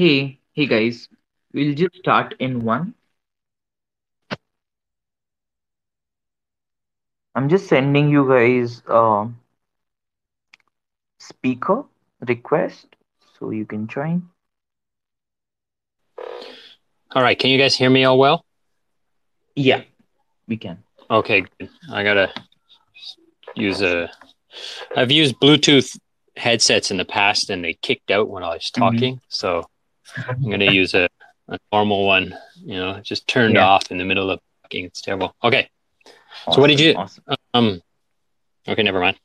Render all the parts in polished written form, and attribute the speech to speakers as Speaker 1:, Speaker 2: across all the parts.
Speaker 1: Hey guys, we'll just start in one. I'm just sending you guys speaker request so you can join.
Speaker 2: All right, can you guys hear me all well?
Speaker 1: Yeah, we can.
Speaker 2: Okay, good. I gotta use a. I've used Bluetooth headsets in the past and they kicked out when I was
Speaker 1: Mm-hmm.
Speaker 2: talking. So I'm gonna use a normal one, just turned
Speaker 1: Yeah,
Speaker 2: off in the middle of talking. It's terrible. Okay, so what did
Speaker 1: awesome,
Speaker 2: you,
Speaker 1: awesome.
Speaker 2: um, okay, never mind.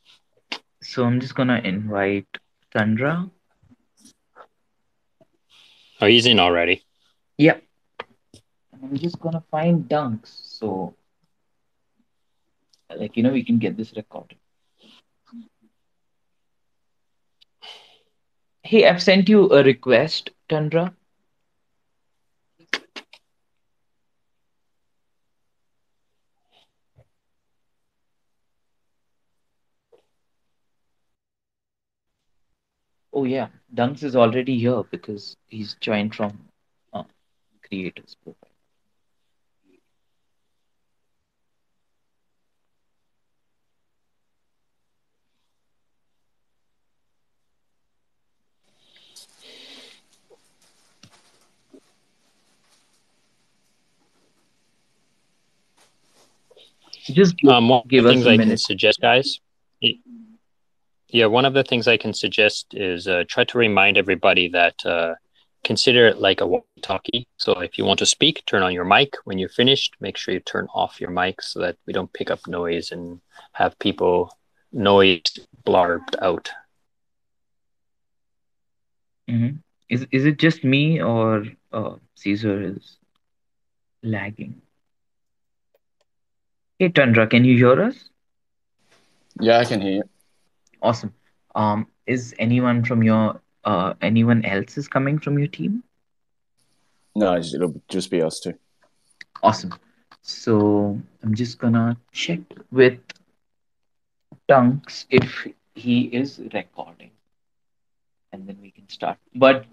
Speaker 1: So I'm just gonna invite Chandra.
Speaker 2: Oh, he's in already.
Speaker 1: Yeah, and I'm just gonna find dunks so we can get this recorded. Hey, I've sent you a request, Chandra. Oh yeah, Dunks is already here because he's joined from uh, creators profile. Just
Speaker 2: One of the
Speaker 1: give us
Speaker 2: things
Speaker 1: a
Speaker 2: I can
Speaker 1: minute.
Speaker 2: suggest, guys. Yeah, one of the things I can suggest is try to remind everybody that consider it like a walkie-talkie. So if you want to speak, turn on your mic. When you're finished, make sure you turn off your mic so that we don't pick up noise and have people noise blarbed out.
Speaker 1: Mhm. Is it just me or Caesar is lagging? Hey Tundra, can you hear us?
Speaker 3: Yeah, I can hear you.
Speaker 1: Awesome. Is anyone from your anyone else is coming from your team?
Speaker 3: No, it'll just be us two.
Speaker 1: Awesome. So I'm just gonna check with Tunks if he is recording, and then we can start. But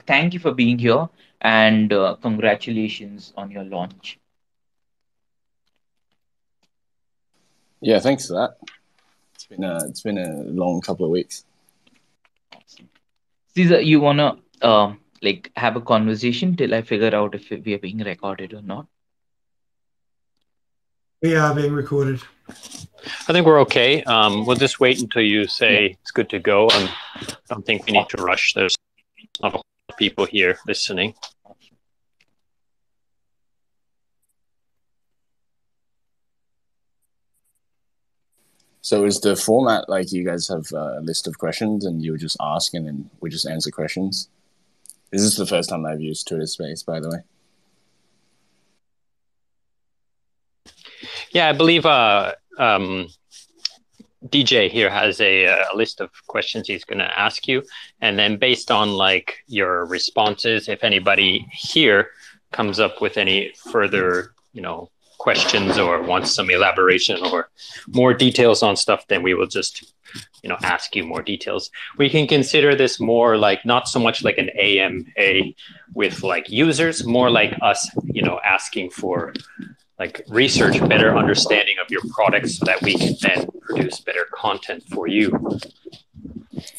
Speaker 1: thank you for being here, and congratulations on your launch.
Speaker 3: Yeah, thanks for that. It's been a long couple of weeks.
Speaker 1: Awesome. Caesar, you wanna have a conversation till I figure out if we are being recorded or not?
Speaker 4: We are being recorded.
Speaker 2: I think we're okay. We'll just wait until you
Speaker 1: Yeah.
Speaker 2: say it's good to go. I don't think we need to rush. There's not a lot of people here listening.
Speaker 3: So is the format like you guys have a list of questions and you just ask and then we just answer questions? This is the first time I've used Twitter Space, by the way.
Speaker 2: Yeah, I believe DJ here has a list of questions he's going to ask you, and then based on like your responses, if anybody here comes up with any further, questions or wants some elaboration or more details on stuff, then we will just ask you more details. We can consider this more like not so much like an AMA with like users, more like us, asking for like research, better understanding of your products so that we can then produce better content for you.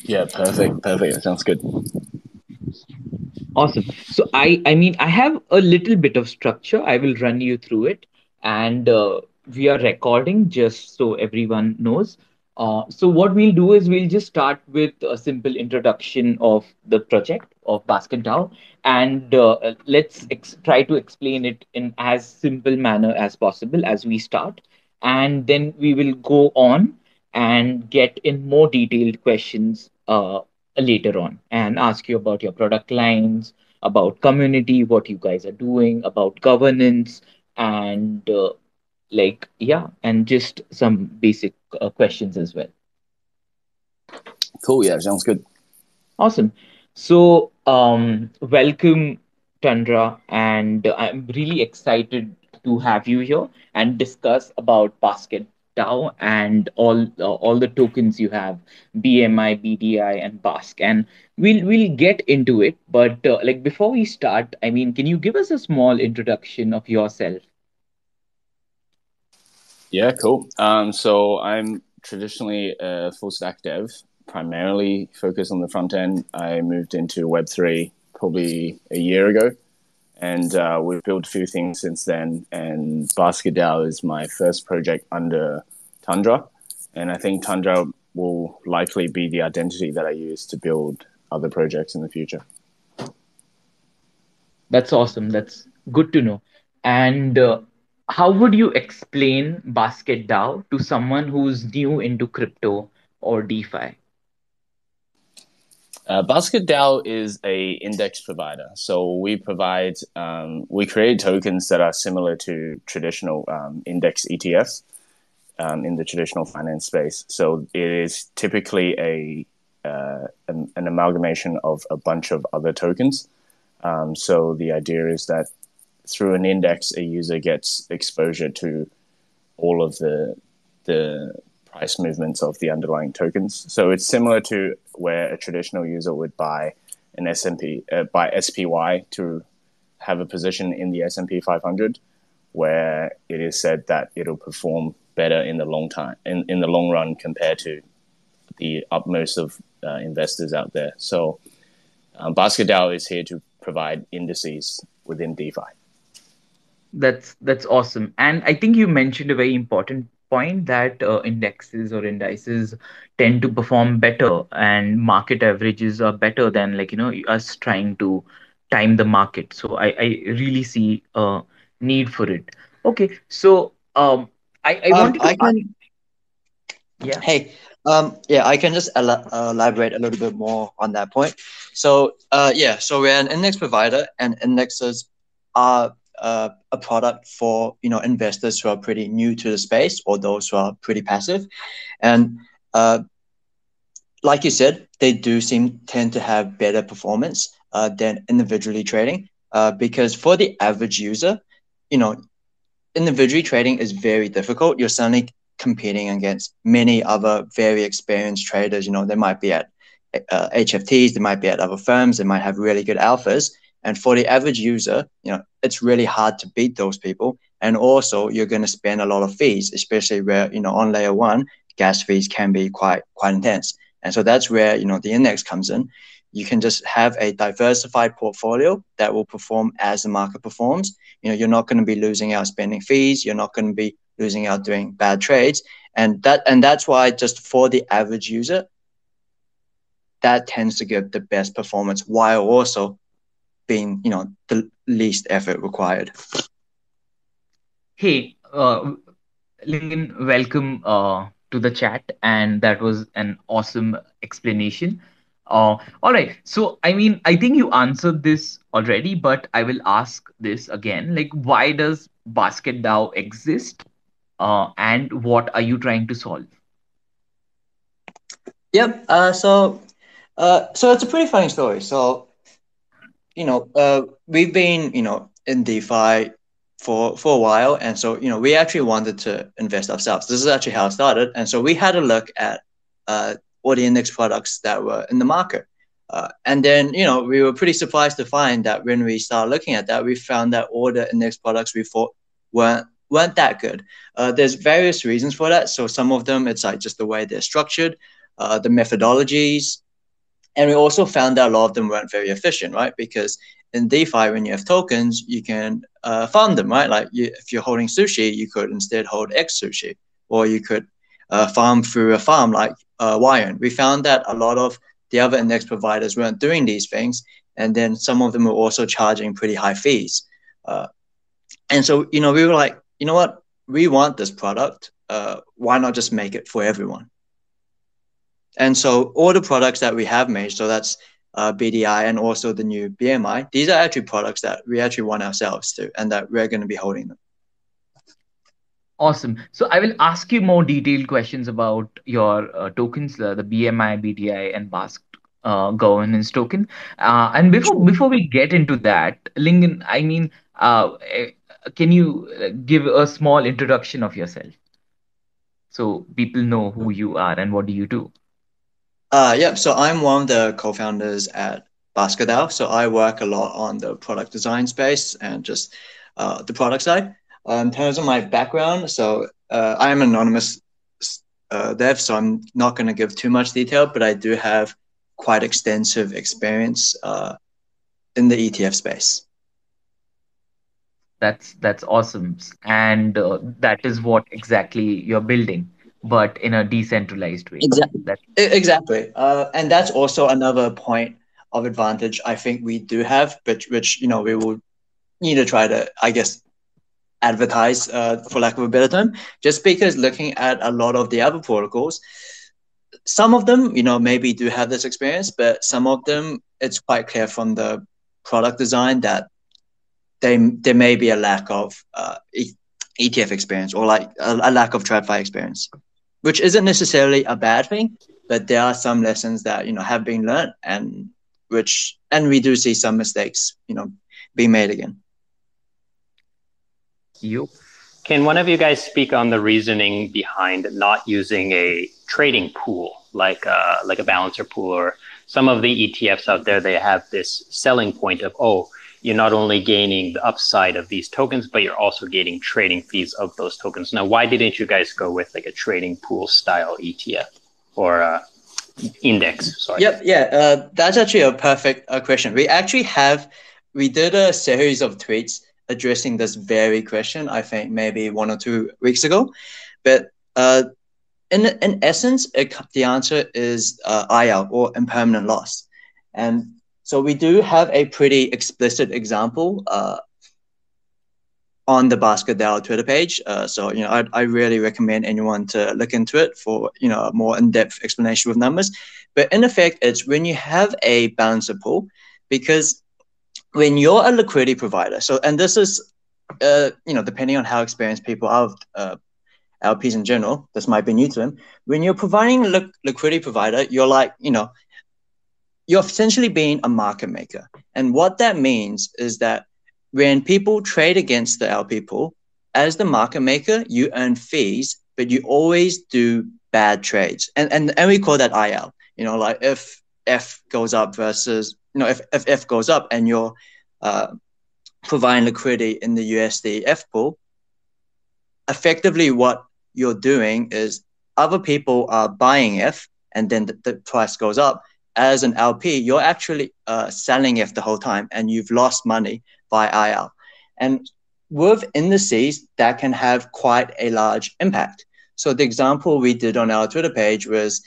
Speaker 3: Yeah, perfect. That sounds good.
Speaker 1: Awesome. So I have a little bit of structure. I will run you through it, and we are recording just so everyone knows. So what we'll do is we'll just start with a simple introduction of the project of BasketDAO, and let's try to explain it in as simple manner as possible as we start, and then we will go on and get in more detailed questions later on and ask you about your product lines, about community, what you guys are doing, about governance, and and just some basic questions as well.
Speaker 3: Cool. Yeah, sounds good.
Speaker 1: Awesome. So, welcome, Tundra, and I'm really excited to have you here and discuss about basket. DAO and all the tokens you have, BMI, BDI, and BASK. And we'll get into it. But like before we start, I mean, can you give us a small introduction of yourself?
Speaker 3: Yeah, cool. So I'm traditionally a full stack dev, primarily focused on the front end. I moved into Web3 probably a year ago, and we've built a few things since then. And BasketDAO is my first project under Tundra, and I think Tundra will likely be the identity that I use to build other projects in the future.
Speaker 1: That's awesome. That's good to know. And how would you explain Basket DAO to someone who's new into crypto or DeFi?
Speaker 3: BasketDAO is a index provider, so we create tokens that are similar to traditional index ETFs in the traditional finance space. So it is typically an amalgamation of a bunch of other tokens. So the idea is that through an index, a user gets exposure to all of the price movements of the underlying tokens. So it's similar to where a traditional user would buy an S&P buy SPY to have a position in the S&P 500, where it is said that it'll perform better in the in the long run compared to the utmost of investors out there. So BasketDAO is here to provide indices within DeFi.
Speaker 1: That's awesome. And I think you mentioned a very important point that indexes or indices tend to perform better and market averages are better than like us trying to time the market. So I really see a need for it. Okay, so I wanted to
Speaker 4: I
Speaker 1: ask,
Speaker 4: can,
Speaker 1: yeah.
Speaker 4: hey, yeah, I can just elaborate a little bit more on that point. Yeah, so we're an index provider, and indexes are a product for investors who are pretty new to the space or those who are pretty passive. And uh, like you said, they do tend to have better performance than individually trading. Because for the average user, you know, individually trading is very difficult. You're suddenly competing against many other very experienced traders. They might be at HFTs, they might be at other firms, they might have really good alphas. And for the average user, it's really hard to beat those people. And also, you're going to spend a lot of fees, especially where on layer one, gas fees can be quite intense. And so that's where the index comes in. You can just have a diversified portfolio that will perform as the market performs. You're not going to be losing out spending fees. You're not going to be losing out doing bad trades. And that's why, just for the average user, that tends to give the best performance while also being the least effort required.
Speaker 1: Hey, Lingen, welcome to the chat, and that was an awesome explanation. All right, so I mean, I think you answered this already, but I will ask this again. Like, why does BasketDAO exist, and what are you trying to solve?
Speaker 4: Yep. So it's a pretty funny story. So we've been in DeFi for a while, and so we actually wanted to invest ourselves. This is actually how it started, and so we had a look at all the index products that were in the market, and then we were pretty surprised to find that when we started looking at that, we found that all the index products we thought weren't that good. There's various reasons for that. So some of them, it's like just the way they're structured, the methodologies, and we also found that a lot of them weren't very efficient, right? Because in DeFi, when you have tokens, you can farm them, right? Like if you're holding sushi, you could instead hold X sushi, or you could farm through a farm like Wyand. We found that a lot of the other index providers weren't doing these things, and then some of them were also charging pretty high fees. And so, we were like, you know what? We want this product. Why not just make it for everyone? And so all the products that we have made, so that's BDI and also the new BMI, these are actually products that we actually want ourselves to, and that we're going to be holding them.
Speaker 1: Awesome. So I will ask you more detailed questions about your tokens, the BMI, BDI, and BASK governance token. And before we get into that, Lingen, I mean, can you give a small introduction of yourself? so people know who you are and what do you do?
Speaker 4: Yep. So I'm one of the co-founders at BasketDAO. So I work a lot on the product design space and just the product side. In terms of my background, so I am an anonymous dev, so I'm not going to give too much detail, but I do have quite extensive experience in the ETF space.
Speaker 1: That's awesome. And that is what exactly you're building, but in a decentralized way.
Speaker 4: Exactly.
Speaker 1: That
Speaker 4: Exactly. And that's also another point of advantage I think we do have, which we will need to try to, I guess, advertise, for lack of a better term, just because looking at a lot of the other protocols, some of them, maybe do have this experience, but some of them, it's quite clear from the product design that there may be a lack of ETF experience, or like a lack of TradFi experience, which isn't necessarily a bad thing, but there are some lessons that have been learned, and we do see some mistakes being made again.
Speaker 1: you
Speaker 2: Can one of you guys speak on the reasoning behind not using a trading pool like a balancer pool, or some of the ETFs out there? They have this selling point of, oh, you're not only gaining the upside of these tokens, but you're also getting trading fees of those tokens. Now, why didn't you guys go with like a trading pool style ETF or index? Sorry.
Speaker 4: Yep, yeah, that's actually a perfect question. We did a series of tweets addressing this very question, I think maybe 1 or 2 weeks ago. But in essence, the answer is IL, or impermanent loss. And so we do have a pretty explicit example on the BasketDAO Twitter page. So I really recommend anyone to look into it for a more in-depth explanation with numbers. But in effect, it's when you have a balancer pool, because when you're a liquidity provider, and this is depending on how experienced people are with LPs in general, this might be new to them. When you're providing liquidity provider, you're essentially being a market maker. And what that means is that when people trade against the LP pool, as the market maker, you earn fees, but you always do bad trades. And we call that IL. Like if F goes up versus, if F goes up and you're providing liquidity in the USD F pool, effectively what you're doing is other people are buying F, and then the price goes up. As an LP, you're actually selling F the whole time, and you've lost money by IL. And with indices, that can have quite a large impact. So the example we did on our Twitter page was,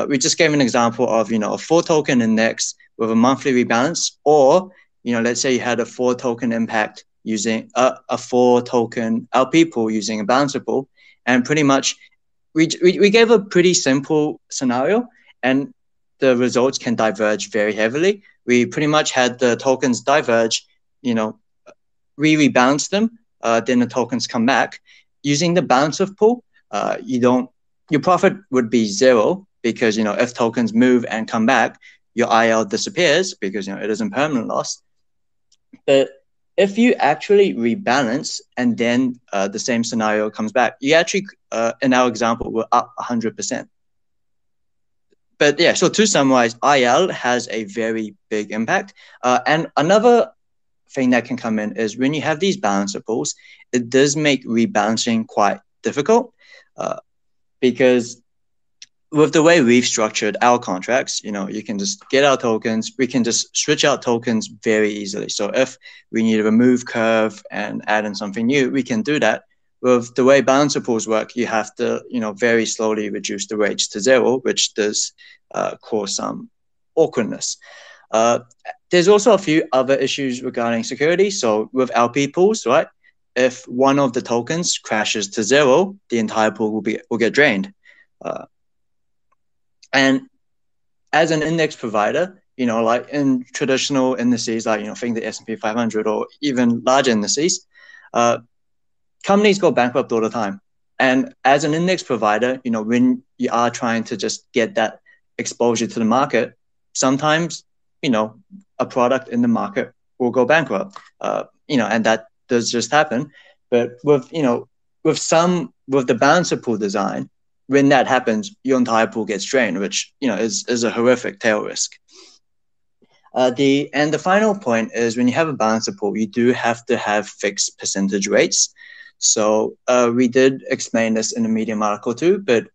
Speaker 4: we just gave an example of, a 4 token index with a monthly rebalance, or, let's say you had a 4 token impact using a 4 token LP pool using a balancer pool. And pretty much we gave a pretty simple scenario, and the results can diverge very heavily. We pretty much had the tokens diverge, we rebalance them, then the tokens come back. Using the balancer pool, your profit would be 0, because if tokens move and come back, your IL disappears because it is impermanent loss. But if you actually rebalance and then the same scenario comes back, you actually, in our example, we're up 100%. But yeah, so to summarize, IL has a very big impact. And another thing that can come in is when you have these balancer pools, it does make rebalancing quite difficult, because with the way we've structured our contracts, you can just get our tokens. We can just switch out tokens very easily. So if we need to remove curve and add in something new, we can do that. With the way balancer pools work, you have to, very slowly reduce the rates to 0, which does cause some awkwardness. There's also a few other issues regarding security. So with LP pools, right, if one of the tokens crashes to 0, the entire pool will get drained. And as an index provider, like in traditional indices, like, think the S&P 500 or even larger indices, companies go bankrupt all the time. And as an index provider, when you are trying to just get that exposure to the market, sometimes, a product in the market will go bankrupt, and that does just happen. But with the balancer pool design, when that happens, your entire pool gets drained, which is a horrific tail risk. The final point is when you have a balancer pool, you do have to have fixed percentage rates. So we did explain this in the Medium article too, but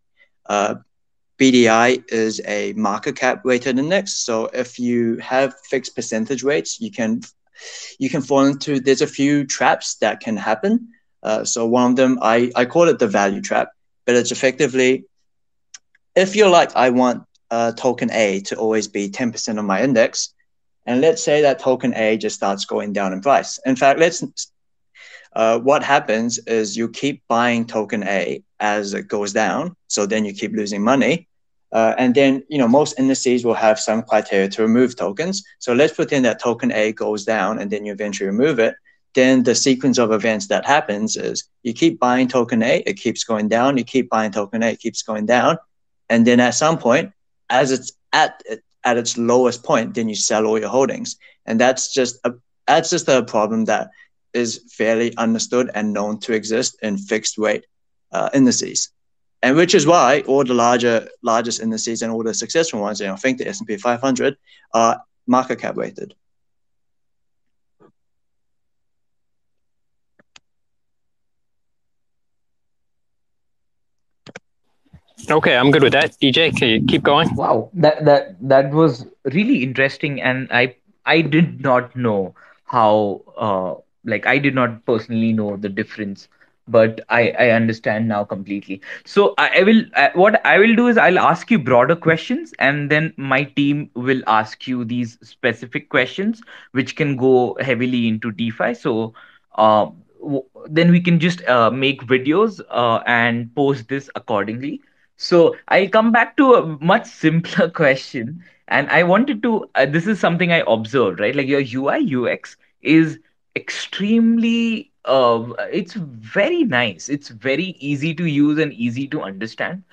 Speaker 4: BDI is a market cap weighted index. So if you have fixed percentage rates, you can fall into, there's a few traps that can happen. So one of them, I call it the value trap, but it's effectively, if you're like, I want token A to always be 10% of my index, and let's say that token A just starts going down in price. In fact, what happens is you keep buying token A as it goes down. So then you keep losing money. And then, most indices will have some criteria to remove tokens. So let's pretend that token A goes down and then you eventually remove it. Then the sequence of events that happens is you keep buying token A, it keeps going down. You keep buying token A, it keeps going down. And then at some point, as it's at its lowest point, then you sell all your holdings. And that's just a problem that is fairly understood and known to exist in fixed rate indices. And which is why all the largest indices and all the successful ones, I think the S&P 500 are market cap weighted.
Speaker 2: Okay, I'm good with that. DJ, can you keep going?
Speaker 1: Wow, that was really interesting, and I did not know how I did not personally know the difference, but I understand now completely. So I will what I will do is I'll ask you broader questions, and then my team will ask you these specific questions, which can go heavily into DeFi. So then we can just make videos and post this accordingly. So I'll come back to a much simpler question. And I wanted to, this is something I observed, right? Like your UI UX is extremely, it's very nice. It's very easy to use and easy to understand.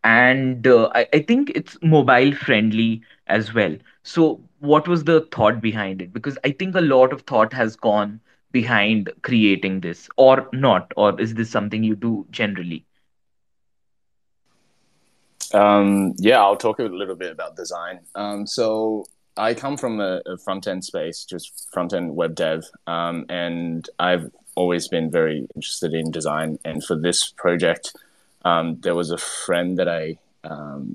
Speaker 1: And I think it's mobile friendly as well. So what was the thought behind it? Because I think a lot of thought has gone behind creating this, or not, or is this something you do generally?
Speaker 3: Yeah, I'll talk a little bit about design. So I come from a front-end space, just front-end web dev, and I've always been very interested in design. And for this project, there was a friend that I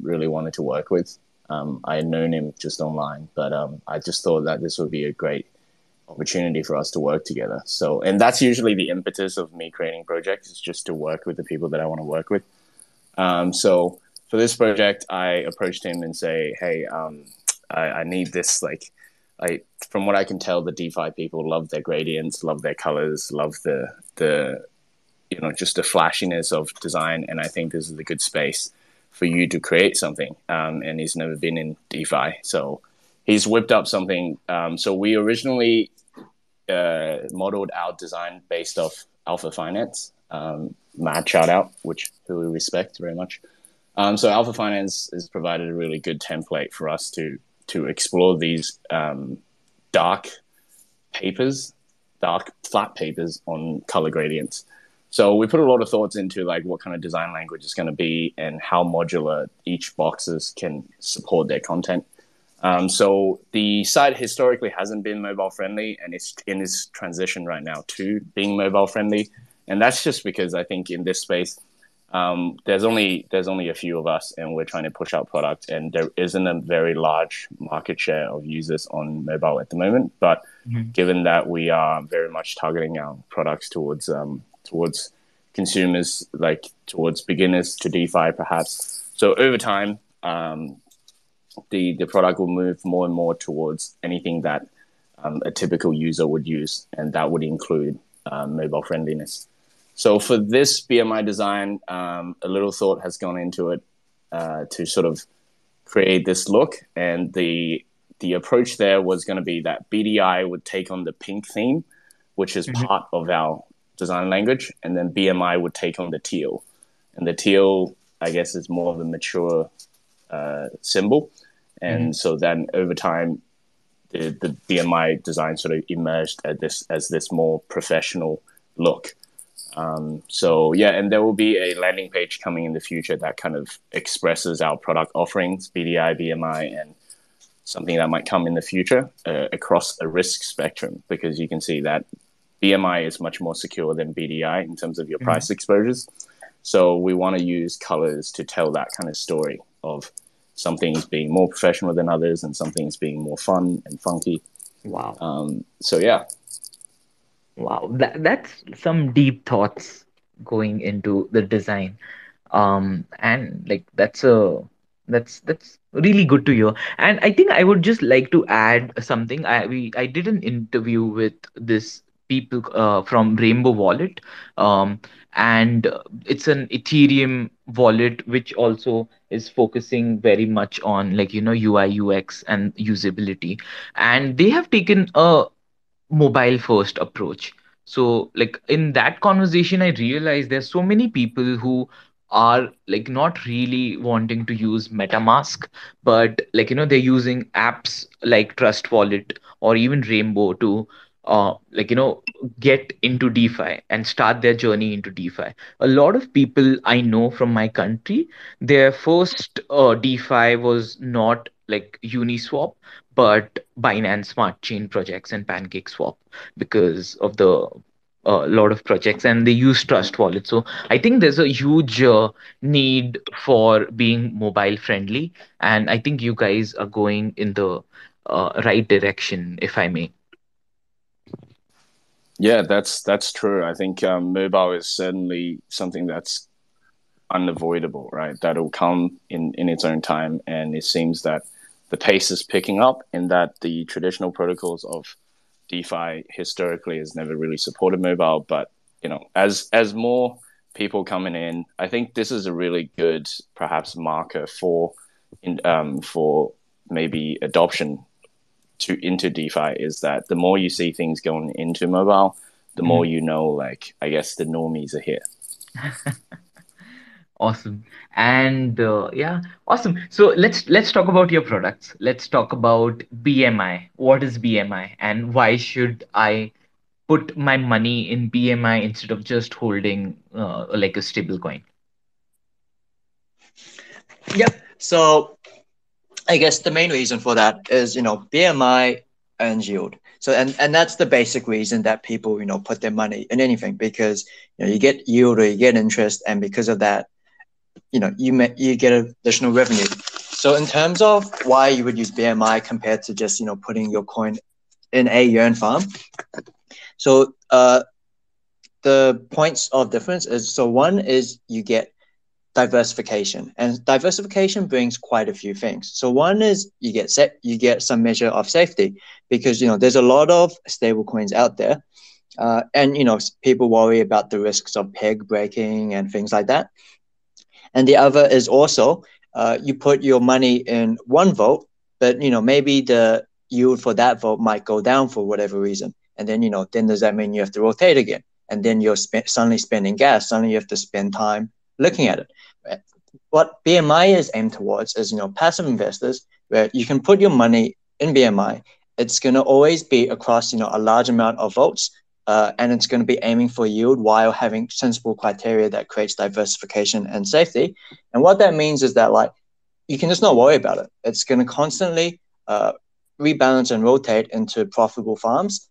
Speaker 3: really wanted to work with. I had known him just online, but I just thought that this would be a great opportunity for us to work together. So, and that's usually the impetus of me creating projects, is just to work with the people that I want to work with. So for this project, I approached him and say, "Hey, I need this. From what I can tell, the DeFi people love their gradients, love their colors, love the just the flashiness of design, and I think this is a good space for you to create something." And he's never been in DeFi, so he's whipped up something. So we originally modeled our design based off Alpha Finance. Mad shout out, who we respect very much. So Alpha Finance has provided a really good template for us to explore these dark flat papers on color gradients. So we put a lot of thoughts into what kind of design language it's going to be and how modular each boxes can support their content. So the site historically hasn't been mobile friendly, and it's in its transition right now to being mobile friendly. And that's just because I think in this space, there's only a few of us, and we're trying to push our product, and there isn't a very large market share of users on mobile at the moment. But given that we are very much targeting our products towards consumers, towards beginners to DeFi perhaps, so over time, the product will move more and more towards anything that a typical user would use, and that would include mobile friendliness. So for this BMI design, a little thought has gone into it to sort of create this look, and the approach there was going to be that BDI would take on the pink theme, which is part of our design language, and then BMI would take on the teal, and the teal, I guess, is more of a mature symbol, and so then over time, the BMI design sort of emerged as this more professional look. So yeah, and there will be a landing page coming in the future that kind of expresses our product offerings, BDI, BMI, and something that might come in the future across a risk spectrum, because you can see that BMI is much more secure than BDI in terms of your price exposures. So we want to use colors to tell that kind of story of some things being more professional than others and some things being more fun and funky.
Speaker 1: Wow.
Speaker 3: So yeah.
Speaker 1: Wow. That's some deep thoughts going into the design. And like that's really good to hear. And I think I would just like to add something. I did an interview with this people from Rainbow Wallet, and it's an Ethereum wallet which also is focusing very much on, like, UI UX and usability, and they have taken a mobile first approach. So like in that conversation, I realized there's so many people who are like not really wanting to use MetaMask, but like they're using apps like Trust Wallet or even Rainbow to like get into DeFi and start their journey into DeFi. A lot of people I know from my country, their first DeFi was not like Uniswap, but Binance Smart Chain projects and PancakeSwap, because of the lot of projects, and they use Trust Wallet. So I think there's a huge need for being mobile friendly, and I think you guys are going in the right direction, if I may.
Speaker 3: Yeah, that's true. I think mobile is certainly something that's unavoidable, right? That'll come in its own time, and it seems that the pace is picking up, in that the traditional protocols of DeFi historically has never really supported mobile. But as more people coming in, I think this is a really good perhaps marker for maybe adoption into DeFi, is that the more you see things going into mobile, the more like, I guess, the normies are here.
Speaker 1: Awesome. And yeah, awesome. So let's talk about your products. Let's talk about BMI. What is BMI, and why should I put my money in BMI instead of just holding like a stable coin?
Speaker 4: Yep. So I guess the main reason for that is, BMI earns yield. So and that's the basic reason that people, put their money in anything, because you get yield or you get interest, and because of that, you get additional revenue. So in terms of why you would use BMI compared to just putting your coin in a yearn farm, so the points of difference is, so one is you get diversification, and diversification brings quite a few things. So one is you get some measure of safety, because there's a lot of stable coins out there, and people worry about the risks of peg breaking and things like that. And the other is also you put your money in one vote, but maybe the yield for that vote might go down for whatever reason, and then then does that mean you have to rotate again? And then you're suddenly spending gas. Suddenly you have to spend time looking at it. What BMI is aimed towards is passive investors, where you can put your money in BMI. It's going to always be across a large amount of votes, and it's going to be aiming for yield while having sensible criteria that creates diversification and safety. And what that means is that, like, you can just not worry about it. It's going to constantly rebalance and rotate into profitable farms,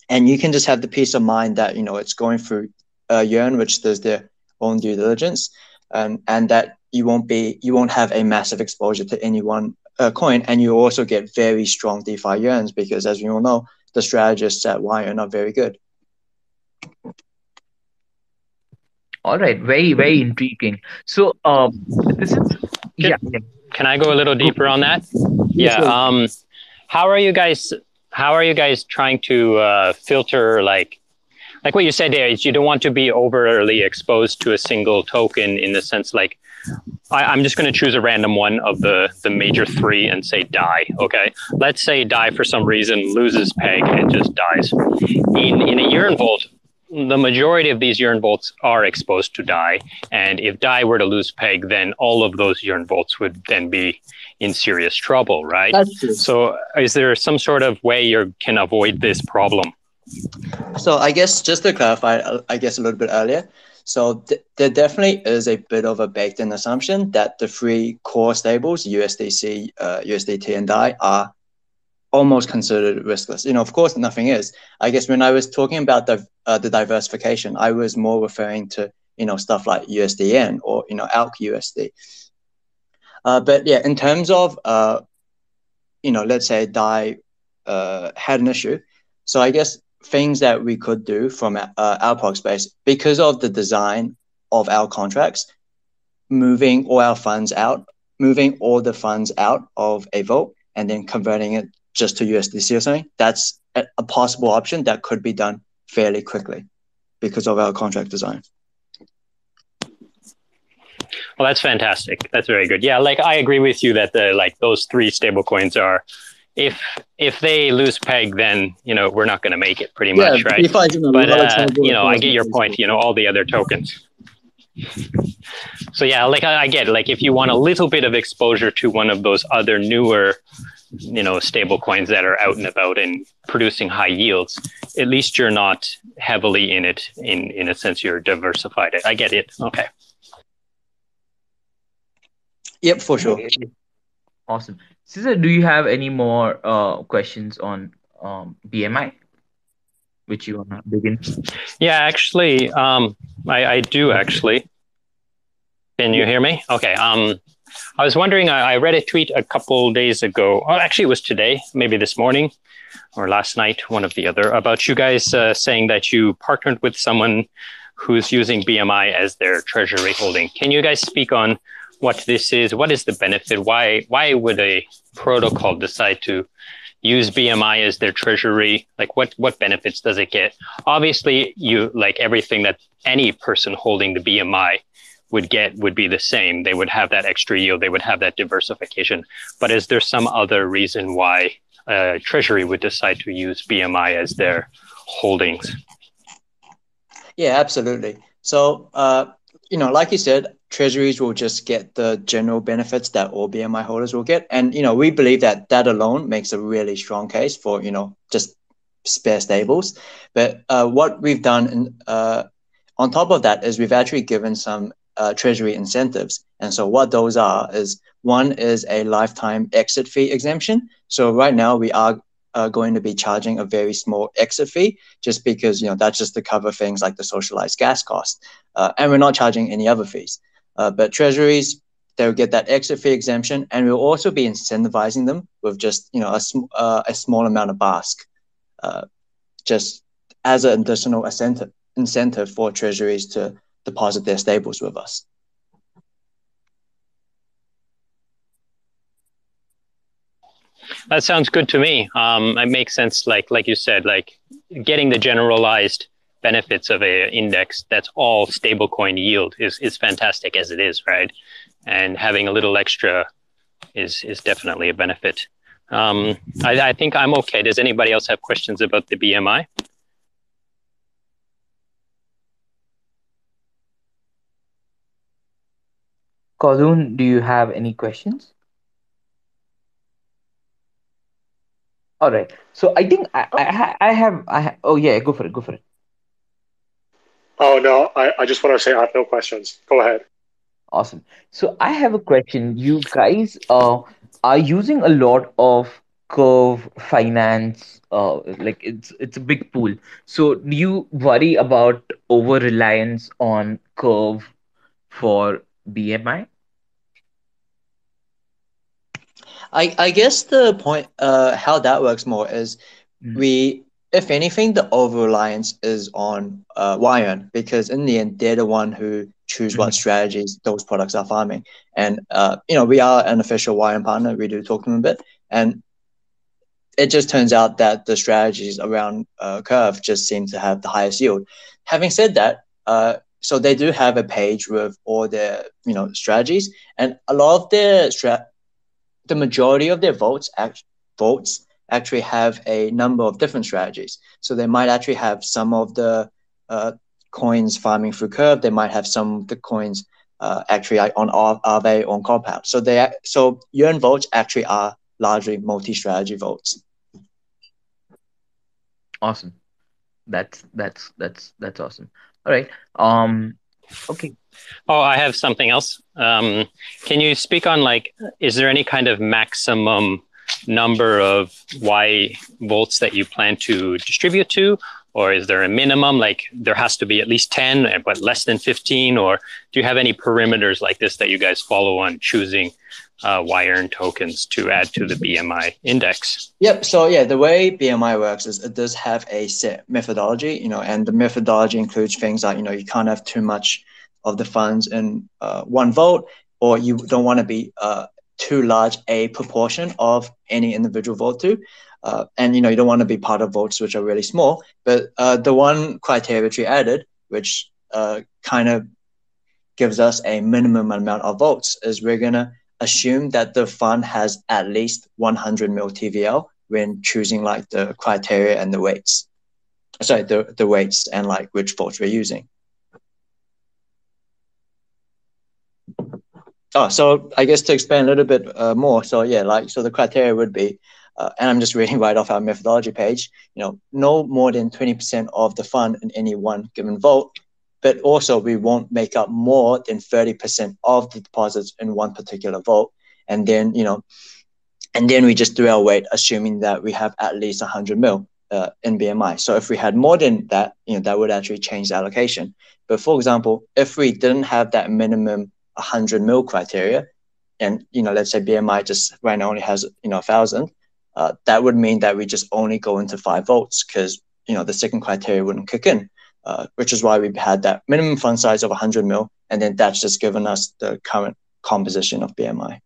Speaker 4: and you can just have the peace of mind that it's going through yearn, which does their own due diligence, and that you won't have a massive exposure to any one coin, and you also get very strong DeFi yearns, because as we all know, the strategists at Y are not very good.
Speaker 1: All right, very, very intriguing. So, this is yeah.
Speaker 2: Can I go a little deeper on that?
Speaker 1: Yes,
Speaker 2: Yeah. How are you guys trying to filter, like what you said there, is you don't want to be overly exposed to a single token, in the sense, like, I'm just going to choose a random one of the major three and say DAI. Okay, let's say DAI for some reason loses peg and just dies. In a yearn vault, the majority of these yearn vaults are exposed to DAI, and if DAI were to lose peg, then all of those yearn vaults would then be in serious trouble, right?
Speaker 4: That's true.
Speaker 2: So is there some sort of way you can avoid this problem?
Speaker 4: So I guess just to clarify, I guess a little bit earlier, so there definitely is a bit of a baked-in assumption that the three core stables, USDC, USDT, and DAI, are almost considered riskless. Of course, nothing is. I guess when I was talking about the diversification, I was more referring to stuff like USDN or ALK USD. But yeah, in terms of let's say DAI had an issue, so I guess things that we could do from our prog space because of the design of our contracts, moving all the funds out of a vault and then converting it just to USDC or something. That's a possible option that could be done fairly quickly because of our contract design.
Speaker 2: Well, that's fantastic. That's very good. Yeah, like I agree with you that those three stable coins are, if they lose peg, then we're not going to make it pretty much, right? But I get your point. All the other tokens. So yeah, like I get like if you want a little bit of exposure to one of those other newer, stable coins that are out and about and producing high yields, at least you're not heavily in it. In a sense, you're diversified. I get it. Okay.
Speaker 4: Yep, for sure.
Speaker 1: Awesome. Cesar, do you have any more questions on BMI, which you want to begin?
Speaker 2: Yeah, actually, I do actually. Can you hear me? Okay. I was wondering, I read a tweet a couple days ago. Oh, actually, it was today, maybe this morning or last night, one of the other, about you guys saying that you partnered with someone who's using BMI as their treasury holding. Can you guys speak on what this is? What is the benefit? Why would a protocol decide to use BMI as their treasury? Like what benefits does it get? Obviously, like everything that any person holding the BMI would get would be the same. They would have that extra yield. They would have that diversification. But is there some other reason why treasury would decide to use BMI as their holdings?
Speaker 4: Yeah, absolutely. So, like you said, treasuries will just get the general benefits that all BMI holders will get. And, we believe that alone makes a really strong case for, just spare stables. But what we've done on top of that is we've actually given some treasury incentives. And so what those are is, one is a lifetime exit fee exemption. So right now we are going to be charging a very small exit fee just because, that's just to cover things like the socialized gas cost. And we're not charging any other fees. But treasuries, they'll get that exit fee exemption, and we'll also be incentivizing them with just, a small amount of BASK, just as an additional incentive for treasuries to deposit their stables with us.
Speaker 2: That sounds good to me. It makes sense. Like you said, like getting the generalized benefits of an index that's all stablecoin yield is fantastic as it is, right? And having a little extra is definitely a benefit. I think I'm okay. Does anybody else have questions about the BMI?
Speaker 1: Kazun, do you have any questions? All right. So I think I have. Oh yeah, go for it. Go for it.
Speaker 5: Oh no, I just want to say I have no questions. Go ahead.
Speaker 1: Awesome. So I have a question. You guys are using a lot of Curve finance. Like it's a big pool. So do you worry about over reliance on Curve for BMI?
Speaker 4: I guess the point, how that works more is if anything, the over-reliance is on Wyon, because in the end, they're the one who choose what strategies those products are farming. And, we are an official Wyon partner. We do talk to them a bit. And it just turns out that the strategies around Curve just seem to have the highest yield. Having said that, so they do have a page with all their, strategies, and a lot of their the majority of their votes actually have a number of different strategies. So they might actually have some of the coins farming through Curve. They might have some of the coins actually on Aave or on Compound. So Yearn votes actually are largely multi-strategy votes.
Speaker 1: Awesome. That's awesome. All right. Okay.
Speaker 2: Oh, I have something else. Can you speak on like, is there any kind of maximum number of Y volts that you plan to distribute to? Or is there a minimum, like there has to be at least 10, but less than 15? Or do you have any perimeters like this that you guys follow on choosing Y-earn tokens to add to the BMI index?
Speaker 4: Yep. So yeah, the way BMI works is it does have a set methodology, and the methodology includes things like, you can't have too much of the funds in 1 vote, or you don't want to be too large a proportion of any individual vote too. And, you don't want to be part of votes which are really small. But the one criteria which we added, which kind of gives us a minimum amount of votes, is we're going to assume that the fund has at least 100 mil TVL when choosing like the criteria and the weights. Sorry, the weights and like which votes we're using. Oh, so I guess to explain a little bit more. So yeah, so the criteria would be, and I'm just reading right off our methodology page, no more than 20% of the fund in any one given vote, but also we won't make up more than 30% of the deposits in one particular vote. And then, we just do our weight, assuming that we have at least 100 mil in BMI. So if we had more than that, that would actually change the allocation. But for example, if we didn't have that minimum 100 mil criteria, and let's say BMI just right now only has 1,000, that would mean that we just only go into 5 votes because the second criteria wouldn't kick in, which is why we had that minimum fund size of 100 mil, and then that's just given us the current composition of BMI.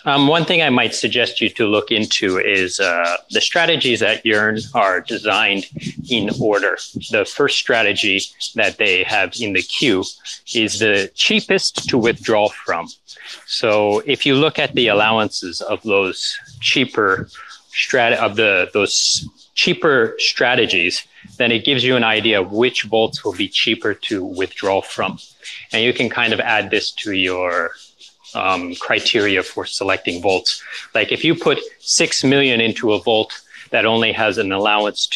Speaker 2: One thing I might suggest you to look into is the strategies at Yearn are designed in order. The first strategy that they have in the queue is the cheapest to withdraw from. So if you look at the allowances of those cheaper strategies, then it gives you an idea of which volts will be cheaper to withdraw from. And you can kind of add this to your criteria for selecting volts. Like if you put 6 million into a volt that only has an allowance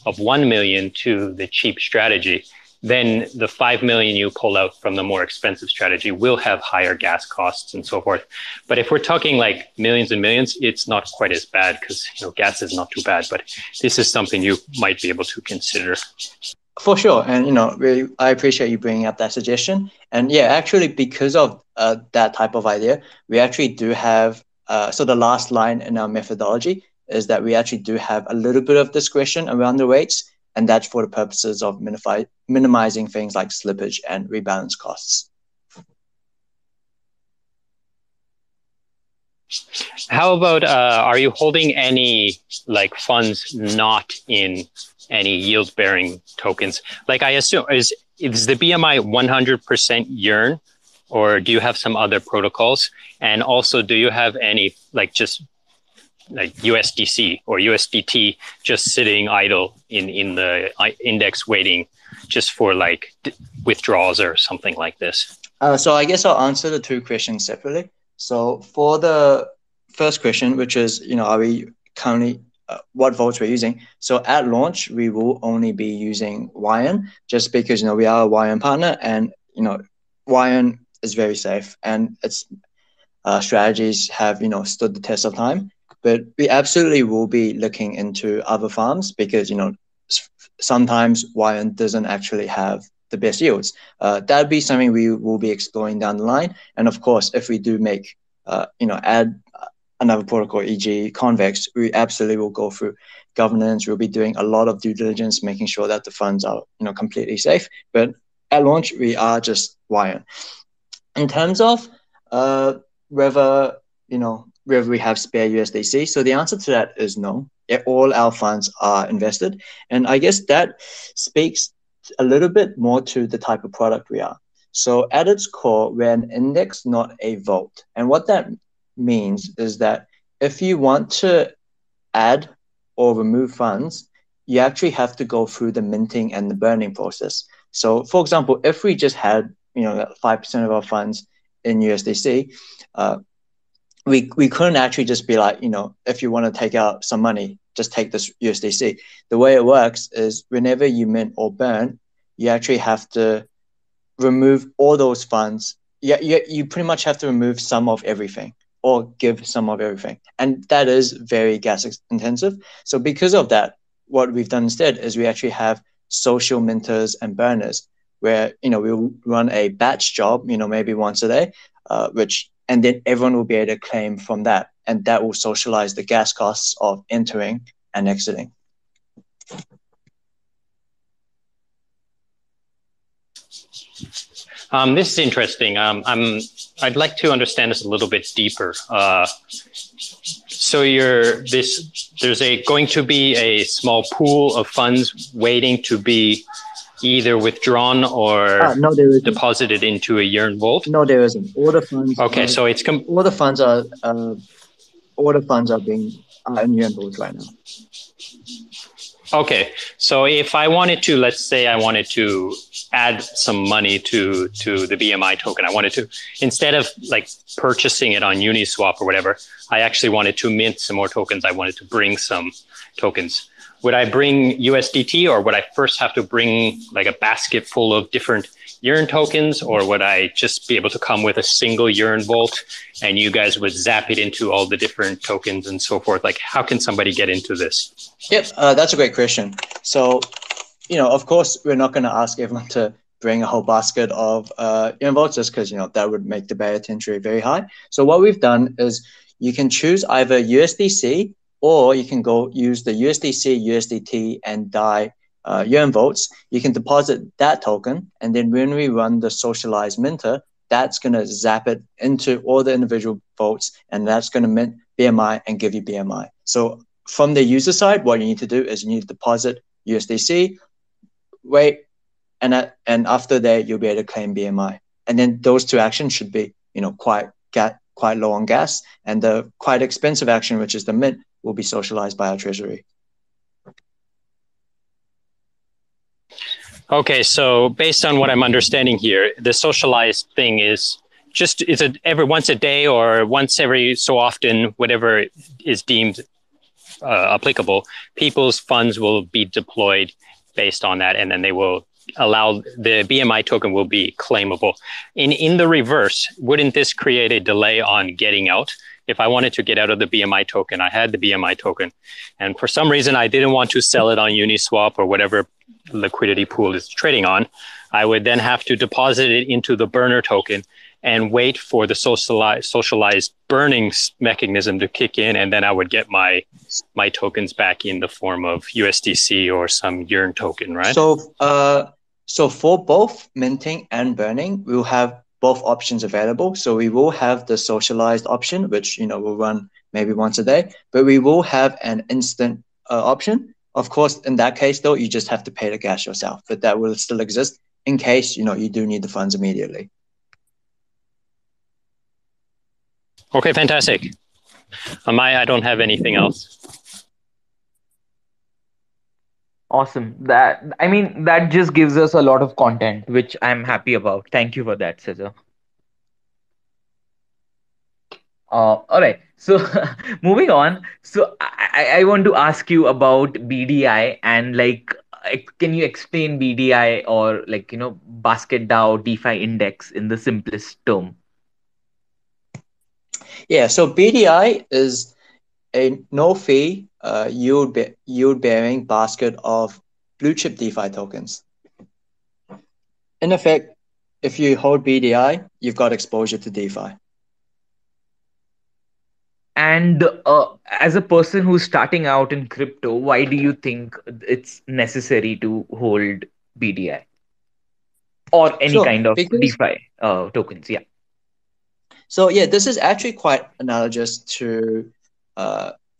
Speaker 2: of 1 million to the cheap strategy, then the 5 million you pull out from the more expensive strategy will have higher gas costs and so forth. But if we're talking like millions and millions, it's not quite as bad because gas is not too bad. But this is something you might be able to consider.
Speaker 4: For sure. And, I appreciate you bringing up that suggestion. And yeah, actually, because of that type of idea, we actually do have, so the last line in our methodology is that we actually do have a little bit of discretion around the weights, and that's for the purposes of minimizing things like slippage and rebalance costs.
Speaker 2: How about, are you holding any like funds not in any yield-bearing tokens? Like I assume, is the BMI 100% Yearn, or do you have some other protocols? And also, do you have any like just like USDC or USDT just sitting idle in the index waiting just for like withdrawals or something like this?
Speaker 4: So I guess I'll answer the two questions separately. So for the first question, which is, are we currently what votes we're using? So at launch, we will only be using YN just because, we are a YN partner, and, YN is very safe and its strategies have, stood the test of time. But we absolutely will be looking into other farms because, sometimes YN doesn't actually have the best yields. That'd be something we will be exploring down the line. And of course, if we do make, add another protocol, e.g. Convex, we absolutely will go through governance. We'll be doing a lot of due diligence, making sure that the funds are, completely safe. But at launch, we are just YN. In terms of whether we have spare USDC, so the answer to that is no. All our funds are invested. And I guess that speaks a little bit more to the type of product we are. So at its core, we're an index, not a vote. And what that means is that if you want to add or remove funds, you actually have to go through the minting and the burning process. So for example, if we just had 5% of our funds in USDC, we couldn't actually just be like, if you want to take out some money, just take this USDC. The way it works is whenever you mint or burn, you actually have to remove all those funds. You pretty much have to remove some of everything or give some of everything. And that is very gas intensive. So because of that, what we've done instead is we actually have social minters and burners where, we'll run a batch job, maybe once a day, and then everyone will be able to claim from that. And that will socialize the gas costs of entering and exiting.
Speaker 2: This is interesting. I'd like to understand this a little bit deeper. So there's going to be a small pool of funds waiting to be either withdrawn or deposited into a Yearn vault.
Speaker 4: No, there isn't. All the funds.
Speaker 2: Okay, so it's
Speaker 4: all the funds are being in Yearn vaults right now.
Speaker 2: Okay, so if I wanted to, let's say I wanted to add some money to the BMI token, I wanted to, instead of like purchasing it on Uniswap or whatever, I actually wanted to mint some more tokens. I wanted to bring some tokens. Would I bring USDT, or would I first have to bring like a basket full of different Yearn tokens, or would I just be able to come with a single Yearn vault and you guys would zap it into all the different tokens and so forth? Like, how can somebody get into this?
Speaker 4: Yep, that's a great question. So, of course, we're not going to ask everyone to bring a whole basket of Yearn vaults just because, that would make the barrier to entry very high. So what we've done is you can choose either USDC, or you can go use the USDC, USDT, and DAI Yearn vaults. You can deposit that token, and then when we run the socialized minter, that's going to zap it into all the individual vaults, and that's going to mint BMI and give you BMI. So from the user side, what you need to do is you need to deposit USDC, wait, and after that, you'll be able to claim BMI. And then those two actions should be, quite low on gas, and the quite expensive action, which is the mint, will be socialized by our treasury.
Speaker 2: Okay, so based on what I'm understanding here, the socialized thing is every once a day or once every so often, whatever is deemed applicable, people's funds will be deployed based on that, and then they will allow the BMI token will be claimable. In the reverse, wouldn't this create a delay on getting out? If I wanted to get out of the BMI token, I had the BMI token, and for some reason I didn't want to sell it on Uniswap or whatever liquidity pool is trading on, I would then have to deposit it into the burner token and wait for the socialized burning mechanism to kick in, and then I would get my tokens back in the form of USDC or some Yearn token, right?
Speaker 4: So for both minting and burning, we'll have both options available. So we will have the socialized option, which will run maybe once a day, but we will have an instant option. Of course, in that case, though, you just have to pay the gas yourself, but that will still exist in case you do need the funds immediately.
Speaker 2: Okay, fantastic. I don't have anything else.
Speaker 1: Awesome. That just gives us a lot of content, which I'm happy about. Thank you for that, Cesar. All right. So moving on. So I want to ask you about BDI and can you explain BDI or BasketDAO DeFi index in the simplest term?
Speaker 4: Yeah. So BDI is a no-fee yield-bearing basket of blue-chip DeFi tokens. In effect, if you hold BDI, you've got exposure to DeFi.
Speaker 1: And as a person who's starting out in crypto, why do you think it's necessary to hold BDI or any kind of DeFi tokens? Yeah.
Speaker 4: So yeah, this is actually quite analogous to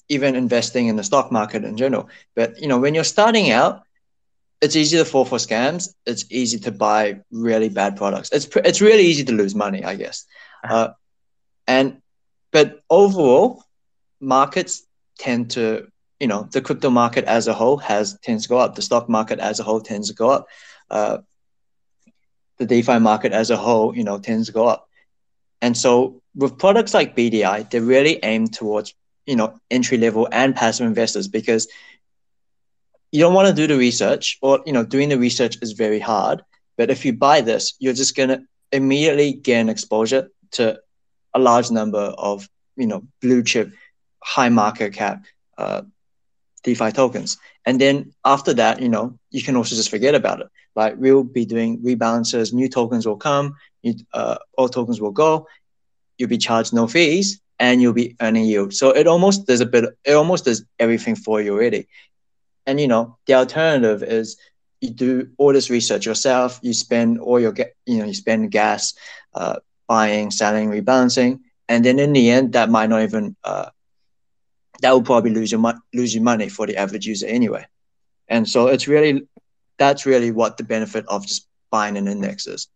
Speaker 4: even investing in the stock market in general. But when you're starting out, it's easy to fall for scams. It's easy to buy really bad products. It's really easy to lose money, I guess. But overall, markets tend to, the crypto market as a whole tends to go up. The stock market as a whole tends to go up. The DeFi market as a whole, tends to go up. And so with products like BDI, they really aim towards, entry level and passive investors, because you don't want to do the research, or, doing the research is very hard. But if you buy this, you're just going to immediately gain exposure to a large number of, blue chip, high market cap DeFi tokens. And then after that, you can also just forget about it. Like, we'll be doing rebalances, new tokens will come, old tokens will go, you'll be charged no fees, and you'll be earning yield. So it almost does everything for you already. And, the alternative is you do all this research yourself, you spend all your, you spend gas, buying, selling, rebalancing. And then in the end, that might not even, that will probably lose you money for the average user anyway. And so that's really what the benefit of just buying an index is.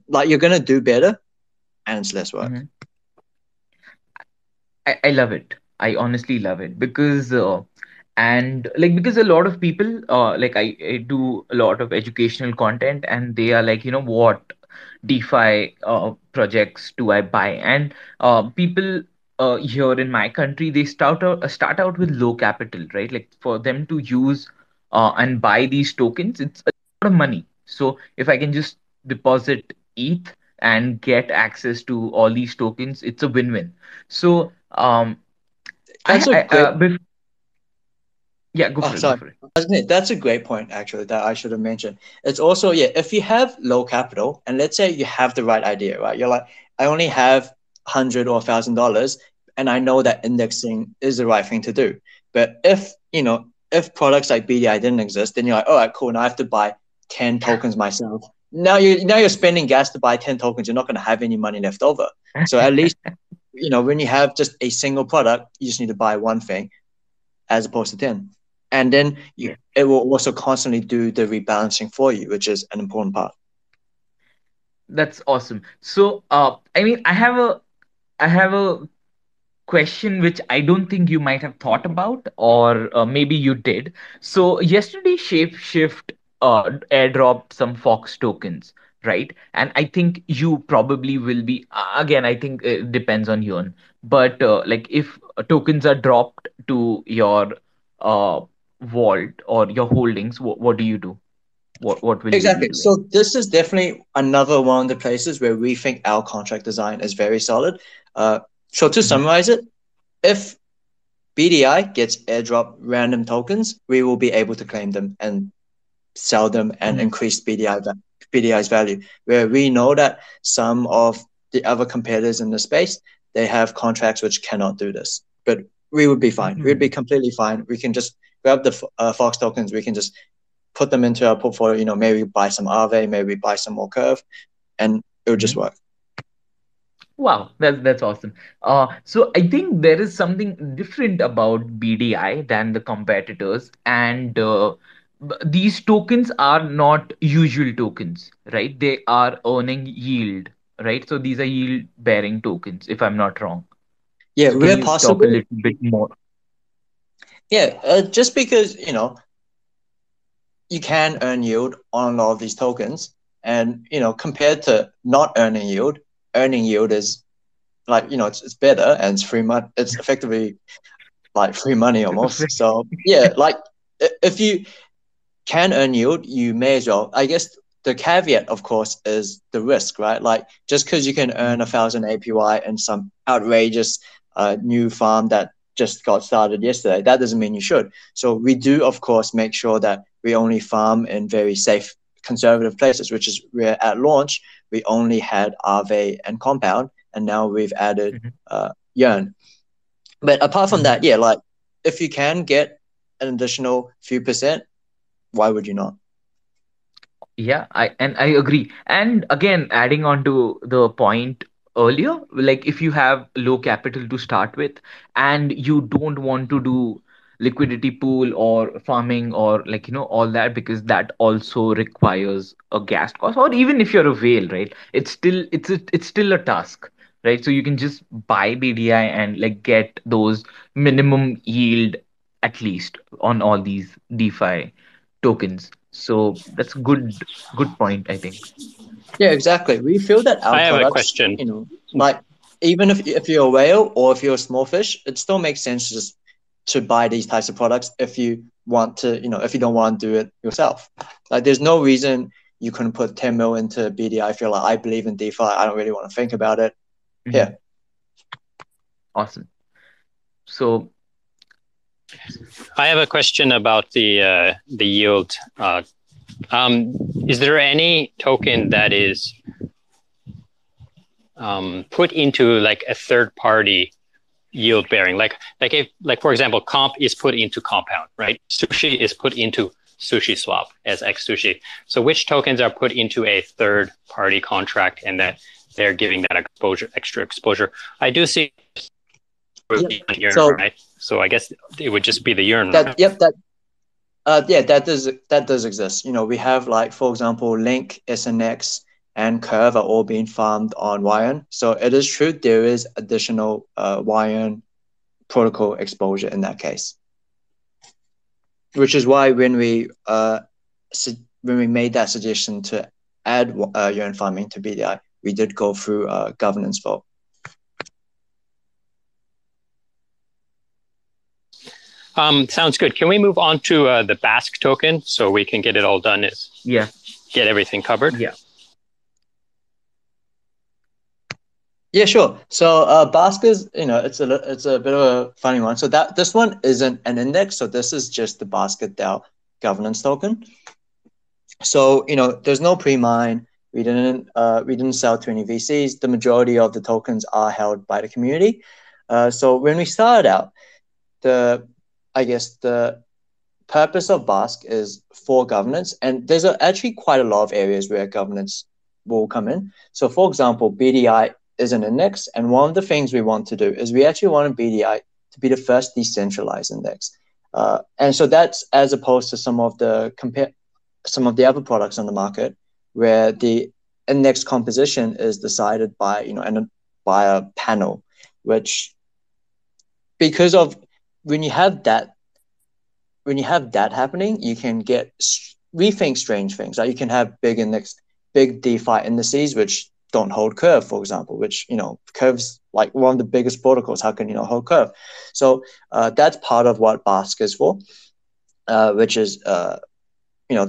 Speaker 4: Like, you're going to do better, and it's less work.
Speaker 1: Mhm. I love it. I honestly love it because and like because a lot of people like I do a lot of educational content, and they are like, what DeFi projects do I buy? And people here in my country, they start out with low capital, right? Like, for them to use and buy these tokens, it's a lot of money. So if I can just deposit ETH and get access to all these tokens, it's a win-win. So
Speaker 4: That's a great
Speaker 1: yeah, go
Speaker 4: Oh,
Speaker 1: for it, go
Speaker 4: sorry.
Speaker 1: for it.
Speaker 4: That's a great point, actually, that I should have mentioned. It's also, yeah, if you have low capital, and let's say you have the right idea, right? You're like, I only have $100 or $1,000, and I know that indexing is the right thing to do. But if products like BDI didn't exist, then you're like, all right, cool. Now I have to buy 10 tokens myself. Now you're spending gas to buy 10 tokens. You're not going to have any money left over. So at least, when you have just a single product, you just need to buy one thing as opposed to 10. And then
Speaker 1: Yeah,
Speaker 4: it will also constantly do the rebalancing for you, which is an important part.
Speaker 1: that's awesome. So I mean, I have a question which I don't think you might have thought about, or maybe you did. So yesterday, Shapeshift airdropped some Fox tokens, right? And I think you probably will be again. I think it depends on you, but like, if tokens are dropped to your uh, vault or your holdings, what do you do? What will you be
Speaker 4: Exactly.
Speaker 1: doing?
Speaker 4: So this is definitely another one of the places where we think our contract design is very solid. So to
Speaker 1: Mhm,
Speaker 4: summarize it, if BDI gets airdrop random tokens, we will be able to claim them and sell them and
Speaker 1: mhm,
Speaker 4: increase BDI's value. Where we know that some of the other competitors in the space, they have contracts which cannot do this. But we would be fine. We'd be
Speaker 1: mhm,
Speaker 4: completely fine. We can just grab the Fox tokens. We can just put them into our portfolio. Maybe buy some Aave, maybe buy some more Curve, and it would just
Speaker 1: mhm.
Speaker 4: work.
Speaker 1: Wow, that's awesome. So I think there is something different about BDI than the competitors, and these tokens are not usual tokens, right? They are earning yield, right? So these are yield-bearing tokens, if I'm not wrong.
Speaker 4: Yeah,
Speaker 1: So can
Speaker 4: where
Speaker 1: you talk a
Speaker 4: possible.
Speaker 1: little bit more?
Speaker 4: Yeah, just because you can earn yield on a lot of these tokens, and compared to not earning yield is like it's better, and it's free money. It's effectively like free money almost. So yeah, like if you can earn yield, you may as well. I guess the caveat, of course, is the risk, right? Like, just because you can earn 1,000 APY in some outrageous new farm that just got started yesterday, that doesn't mean you should. So we do, of course, make sure that we only farm in very safe, conservative places, which is where at launch we only had Aave and Compound, and now we've added
Speaker 1: Mhm,
Speaker 4: Yearn. But apart from
Speaker 1: mhm.
Speaker 4: that, yeah, like, if you can get an additional few percent, why would you not?
Speaker 1: Yeah, I agree. And again, adding on to the point earlier, like, if you have low capital to start with, and you don't want to do liquidity pool or farming, or like, all that, because that also requires a gas cost, or even if you're a whale, right? It's still a task, right? So you can just buy BDI and like get those minimum yield, at least on all these DeFi tokens. So that's good point, I think.
Speaker 4: Yeah, exactly. We feel that our
Speaker 2: I have a
Speaker 4: products,
Speaker 2: question.
Speaker 4: Like, even if you're a whale or if you're a small fish, it still makes sense to buy these types of products if you want to, if you don't want to do it yourself. Like, there's no reason you couldn't put 10 mil into BDI if you're like, I believe in DeFi, I don't really want to think about it. Yeah.
Speaker 1: Awesome. So
Speaker 2: I have a question about the yield. Is there any token that is put into like a third party yield bearing, like if, like, for example, comp is put into compound, right? Sushi is put into sushi swap as X sushi. So which tokens are put into a third party contract and that they're giving that extra exposure? I do see Yearn,
Speaker 4: So,
Speaker 2: right? So I guess it would just be the Yearn.
Speaker 4: That does exist. We have, like, for example, Link, SNX, and Curve are all being farmed on Yearn. So it is true there is additional Yearn protocol exposure in that case, which is why when we made that suggestion to add Yearn farming to BDI, we did go through a governance vote.
Speaker 2: Sounds good. Can we move on to the Bask token so we can get it all done?
Speaker 1: Yeah.
Speaker 2: Get everything covered?
Speaker 1: Yeah.
Speaker 4: Yeah, sure. So Bask is, it's a bit of a funny one. So this one isn't an index. So this is just the BasketDAO governance token. So, there's no pre-mine. We didn't sell to any VCs. The majority of the tokens are held by the community. So when we started out, the purpose of Bask is for governance, and there's actually quite a lot of areas where governance will come in. So, for example, BDI is an index, and one of the things we want to do is we actually want BDI to be the first decentralized index, and so that's as opposed to some of the other products on the market where the index composition is decided by by a panel, which, because of when you have that happening, you can rethink strange things. Like, you can have big DeFi indices which don't hold Curve, for example, which, Curve's like one of the biggest protocols. How can you not hold Curve? So that's part of what Bask is for, which is the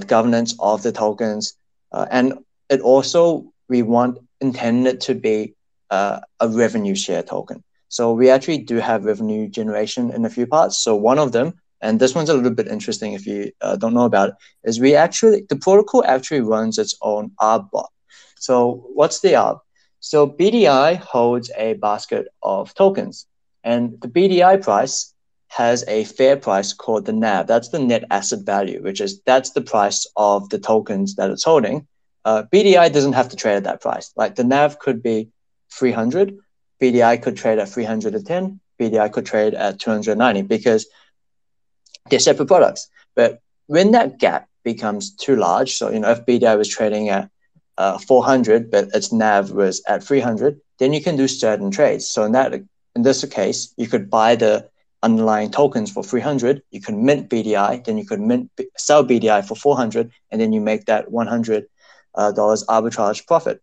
Speaker 4: governance of the tokens, and it also intended to be a revenue share token. So we actually do have revenue generation in a few parts. So one of them, and this one's a little bit interesting if you don't know about it, is the protocol actually runs its own ARB bot. So what's the ARB? So BDI holds a basket of tokens, and the BDI price has a fair price called the NAV. That's the net asset value, that's the price of the tokens that it's holding. BDI doesn't have to trade at that price. Like, the NAV could be 300. BDI could trade at 310. BDI could trade at 290 because they're separate products. But when that gap becomes too large, so, if BDI was trading at 400, but its NAV was at 300, then you can do certain trades. So in this case, you could buy the underlying tokens for 300. You could mint BDI, then you could sell BDI for 400, and then you make that $100 arbitrage profit.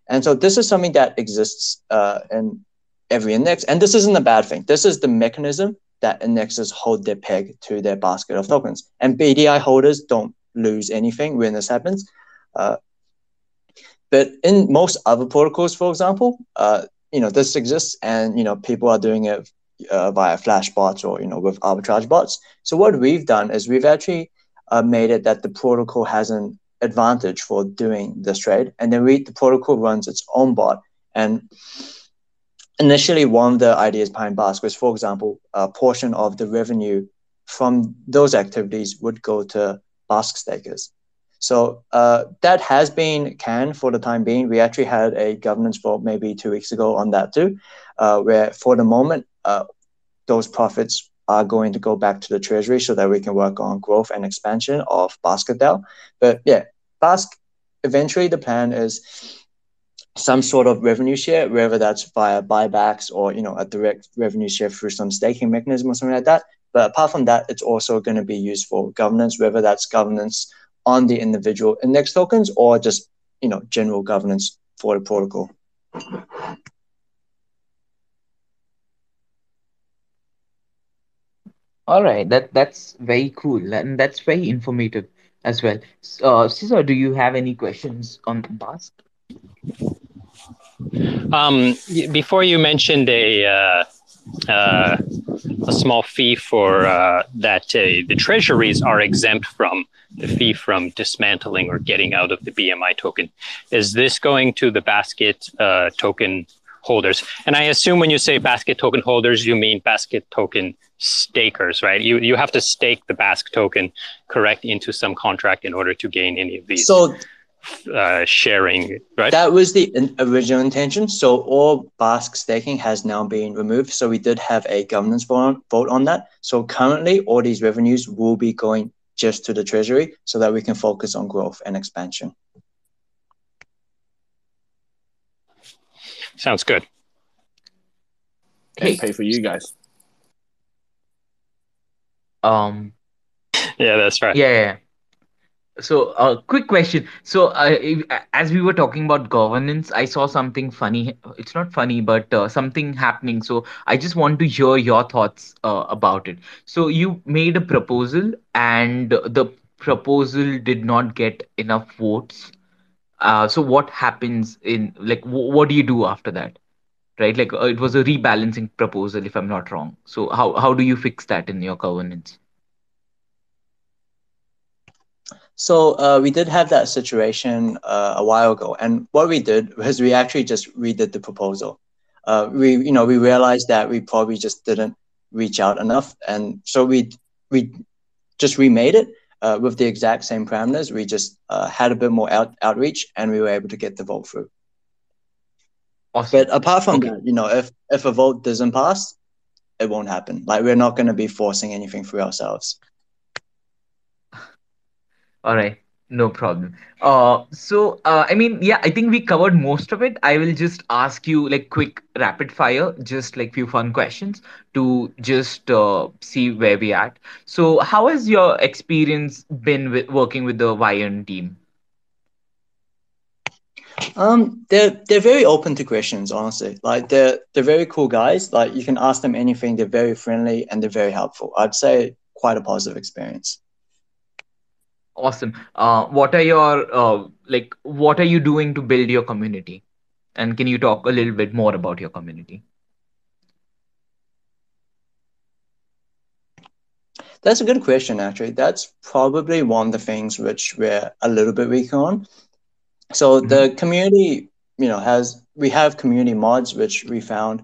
Speaker 4: And so this is something that exists in every index. And this isn't a bad thing. This is the mechanism that indexes hold their peg to their basket of tokens. And BDI holders don't lose anything when this happens. But in most other protocols, for example, this exists, and, people are doing it via flash bots or, with arbitrage bots. So what we've done is we've actually made it that the protocol has an advantage for doing this trade, and then the protocol runs its own bot. And initially, one of the ideas behind Bask was, for example, a portion of the revenue from those activities would go to Bask stakers. So that has been canned for the time being. We actually had a governance vote maybe 2 weeks ago on that too, where for the moment, those profits are going to go back to the treasury so that we can work on growth and expansion of BasketDAO. But yeah, Bask, eventually the plan is some sort of revenue share, whether that's via buybacks or, a direct revenue share through some staking mechanism or something like that. But apart from that, it's also going to be used for governance, whether that's governance on the individual index tokens or just, general governance for the protocol.
Speaker 1: All right, that's very cool and that's very informative as well. Cesar, do you have any questions on Bask?
Speaker 2: Before you mentioned uh, a small fee for that the treasuries are exempt from the fee from dismantling or getting out of the BMI token. Is this going to the basket token holders? And I assume when you say basket token holders, you mean basket token stakers, right? You have to stake the Bask token, correct, into some contract in order to gain any of these
Speaker 4: So
Speaker 2: sharing, right?
Speaker 4: that was the original intention. So all Bask staking has now been removed. So we did have a governance vote on that. So currently, all these revenues will be going just to the treasury so that we can focus on growth and expansion.
Speaker 2: Sounds good.
Speaker 3: And
Speaker 1: Hey,
Speaker 3: pay for you guys.
Speaker 1: um,
Speaker 2: Yeah, that's right.
Speaker 1: yeah. So, quick question. So, as we were talking about governance, I saw something funny. It's not funny, but something happening. So, I just want to hear your thoughts about it. So, you made a proposal, and the proposal did not get enough votes. So, what happens in like what do you do after that? Right? Like, it was a rebalancing proposal, if I'm not wrong. So, how do you fix that in your governance?
Speaker 4: So we did have that situation a while ago, and what we did was we actually just redid the proposal. We realized that we probably just didn't reach out enough, and so we just remade it with the exact same parameters. We just had a bit more outreach, and we were able to get the vote through.
Speaker 1: Awesome.
Speaker 4: But apart from
Speaker 1: Okay.
Speaker 4: that, if a vote doesn't pass, it won't happen. Like we're not going to be forcing anything through ourselves.
Speaker 1: All right, no problem. I mean, yeah, I think we covered most of it. I will just ask you like quick rapid fire, just like few fun questions to just see where we at. So, how has your experience been with working with the Vion team?
Speaker 4: They're very open to questions, honestly. Like they're very cool guys. Like you can ask them anything. They're very friendly and they're very helpful. I'd say quite a positive experience.
Speaker 1: Awesome. What are your like? What are you doing to build your community? And can you talk a little bit more about your community?
Speaker 4: That's a good question, actually. That's probably one of the things which we're a little bit weak on. So
Speaker 1: Mm-hmm.
Speaker 4: the community, we have community mods which we found,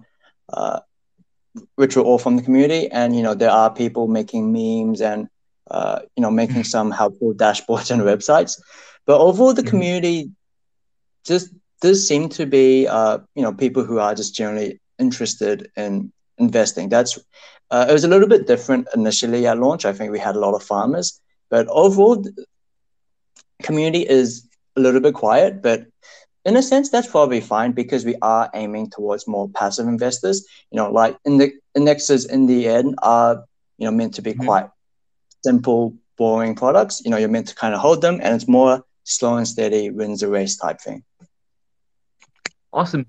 Speaker 4: which were all from the community, and there are people making memes and making some helpful dashboards and websites. But overall, the
Speaker 1: Mm-hmm.
Speaker 4: community just does seem to be people who are just generally interested in investing. That's it was a little bit different initially at launch. I think we had a lot of farmers, but overall, the community is a little bit quiet. But in a sense, that's probably fine because we are aiming towards more passive investors. Like in the indexes in the end are meant to be
Speaker 1: Mm-hmm.
Speaker 4: quite simple, boring products. You're meant to kind of hold them, and it's more slow and steady wins the race type thing.
Speaker 1: Awesome.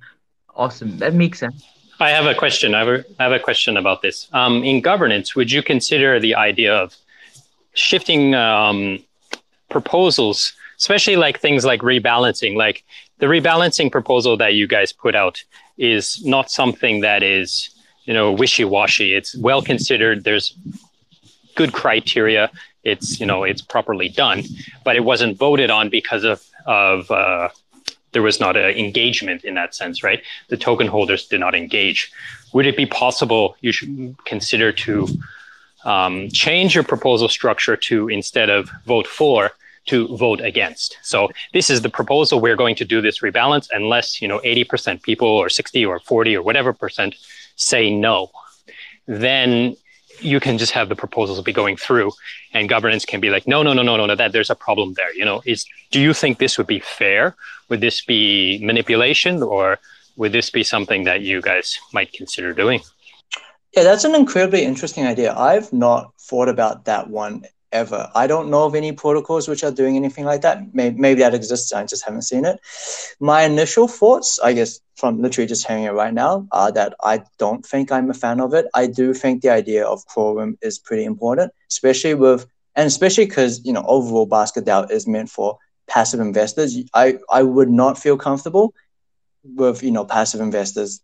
Speaker 1: Awesome. That makes sense.
Speaker 2: I have a question. I have a question about this. In governance, would you consider the idea of shifting proposals, especially like things like rebalancing? Like the rebalancing proposal that you guys put out is not something that is, wishy-washy. It's well considered. There's good criteria. It's properly done, but it wasn't voted on because of there was not an engagement in that sense, right? The token holders did not engage. Would it be possible you should consider to change your proposal structure to, instead of vote for, to vote against? So this is the proposal. We're going to do this rebalance unless 80% people or 60 or 40 or whatever percent say no. Then you can just have the proposals be going through, and governance can be like, no, that there's a problem there. Do you think this would be fair? Would this be manipulation, or would this be something that you guys might consider doing?
Speaker 4: Yeah, that's an incredibly interesting idea. I've not thought about that one ever. I don't know of any protocols which are doing anything like that. Maybe that exists, I just haven't seen it. My initial thoughts, I guess, from literally just hearing it right now, are that I don't think I'm a fan of it. I do think the idea of quorum is pretty important, especially because, you know, overall BasketDAO is meant for passive investors. I would not feel comfortable with, you know, passive investors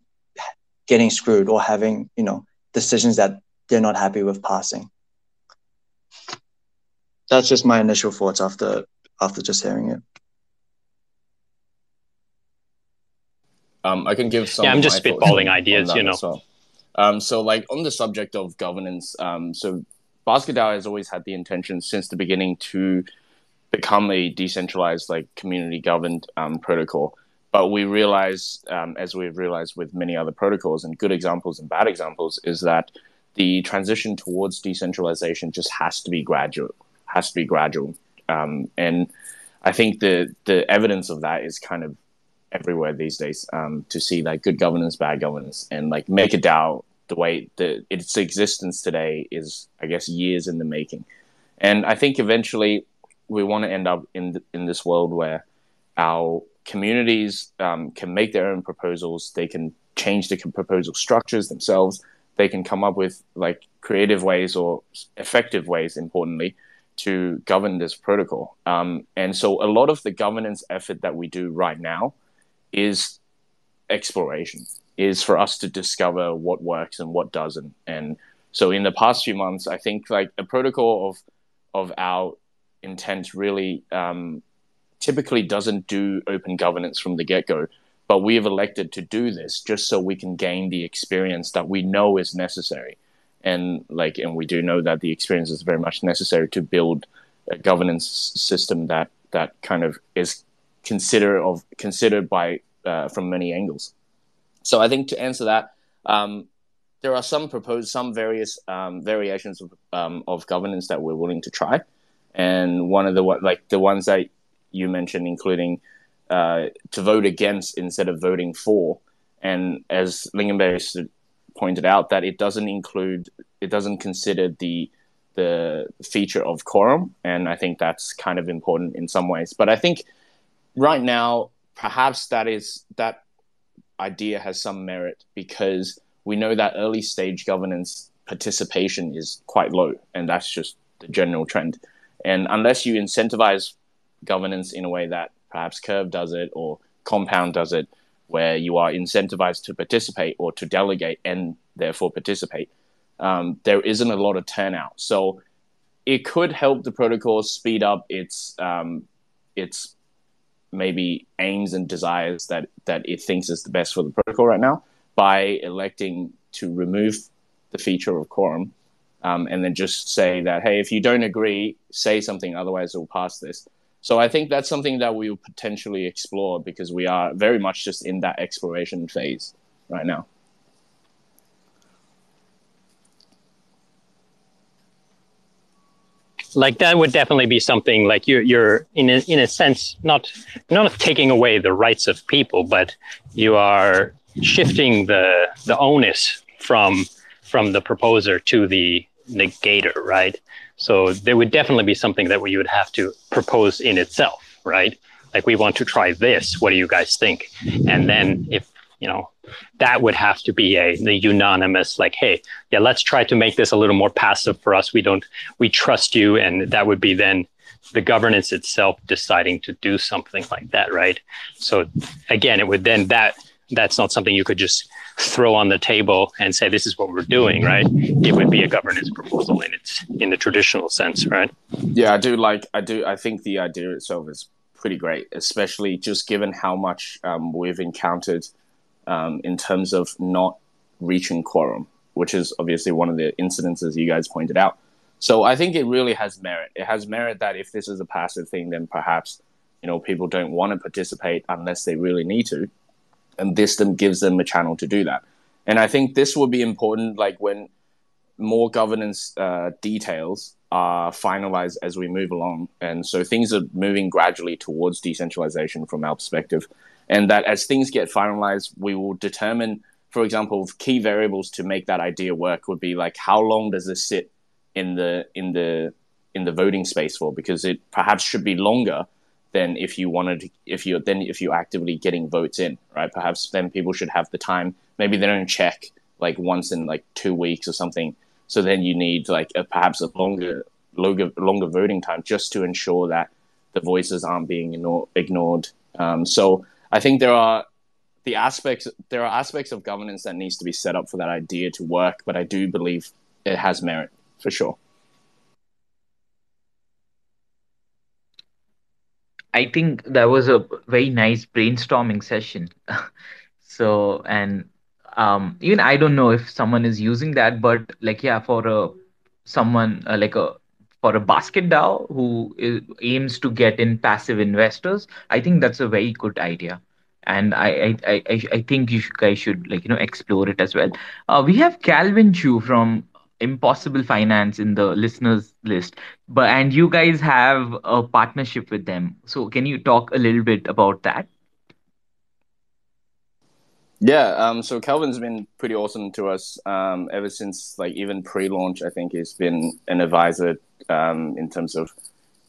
Speaker 4: getting screwed or having, you know, decisions that they're not happy with passing. That's just my initial thoughts after just hearing it.
Speaker 3: I can give some.
Speaker 2: Yeah, I'm
Speaker 3: of
Speaker 2: just
Speaker 3: my thoughts
Speaker 2: spitballing
Speaker 3: on
Speaker 2: ideas,
Speaker 3: that
Speaker 2: you know.
Speaker 3: as well. So, like on the subject of governance, so BasketDAO has always had the intention since the beginning to become a decentralized, like community governed protocol. But we realize, as we've realized with many other protocols, and good examples and bad examples, is that the transition towards decentralization just has to be gradual. And I think the evidence of that is kind of everywhere these days, to see like good governance, bad governance, and like MakerDAO, the way its existence today is, I guess, years in the making. And I think eventually we want to end up in this world where our communities can make their own proposals. They can change the proposal structures themselves. They can come up with like creative ways or effective ways, importantly, to govern this protocol. And so a lot of the governance effort that we do right now is exploration, is for us to discover what works and what doesn't. And so in the past few months, I think like a protocol of our intent really typically doesn't do open governance from the get-go, but we have elected to do this just so we can gain the experience that we know is necessary. And we do know that the experience is very much necessary to build a governance system that kind of is considered by from many angles. So I think to answer that, there are some various variations of governance that we're willing to try, and one of the ones that you mentioned, including to vote against instead of voting for, and as Lingenberg pointed out, that it doesn't consider the feature of quorum, and I think that's kind of important in some ways. But I think right now, perhaps that idea has some merit, because we know that early stage governance participation is quite low, and that's just the general trend. And unless you incentivize governance in a way that perhaps Curve does it or Compound does it, where you are incentivized to participate or to delegate and therefore participate, there isn't a lot of turnout. So it could help the protocol speed up its maybe aims and desires that it thinks is the best for the protocol right now, by electing to remove the feature of quorum, and then just say that, hey, if you don't agree, say something, otherwise it will pass this. So I think that's something that we will potentially explore, because we are very much just in that exploration phase right now.
Speaker 2: Like that would definitely be something like you're in a sense not taking away the rights of people, but you are shifting the onus from the proposer to the negator, right? So there would definitely be something that you would have to propose in itself, right? Like, we want to try this. What do you guys think? And then if, that would have to be the unanimous, like, hey, yeah, let's try to make this a little more passive for us. We trust you. And that would be then the governance itself deciding to do something like that, right? So again, it would then that's not something you could just throw on the table and say, this is what we're doing, right? It would be a governance proposal in the traditional sense, right?
Speaker 3: Yeah, I think the idea itself is pretty great, especially just given how much we've encountered in terms of not reaching quorum, which is obviously one of the incidences you guys pointed out. So I think it really has merit. It has merit that if this is a passive thing, then perhaps, people don't want to participate unless they really need to. And this then gives them a channel to do that. And I think this will be important, like when more governance details are finalized as we move along. And so things are moving gradually towards decentralization from our perspective. And that as things get finalized, we will determine, for example, key variables to make that idea work would be like, how long does this sit in the in the voting space for, because it perhaps should be longer than if you're actively getting votes in, right? Perhaps then people should have the time. Maybe they don't check like once in like 2 weeks or something. So then you need like perhaps a longer voting time just to ensure that the voices aren't being ignored. So I think there are aspects of governance that needs to be set up for that idea to work, but I do believe it has merit for sure.
Speaker 1: I think that was a very nice brainstorming session. So, and even I don't know if someone is using that, but like, yeah, for a someone like a for a basket DAO who aims to get in passive investors, I think that's a very good idea. And I think guys should like explore it as well. We have Calvin Chu from Impossible Finance in the listeners list, but and you guys have a partnership with them. So can you talk a little bit about that?
Speaker 3: Yeah, so Calvin's been pretty awesome to us ever since, like, even pre-launch. I think he's been an advisor in terms of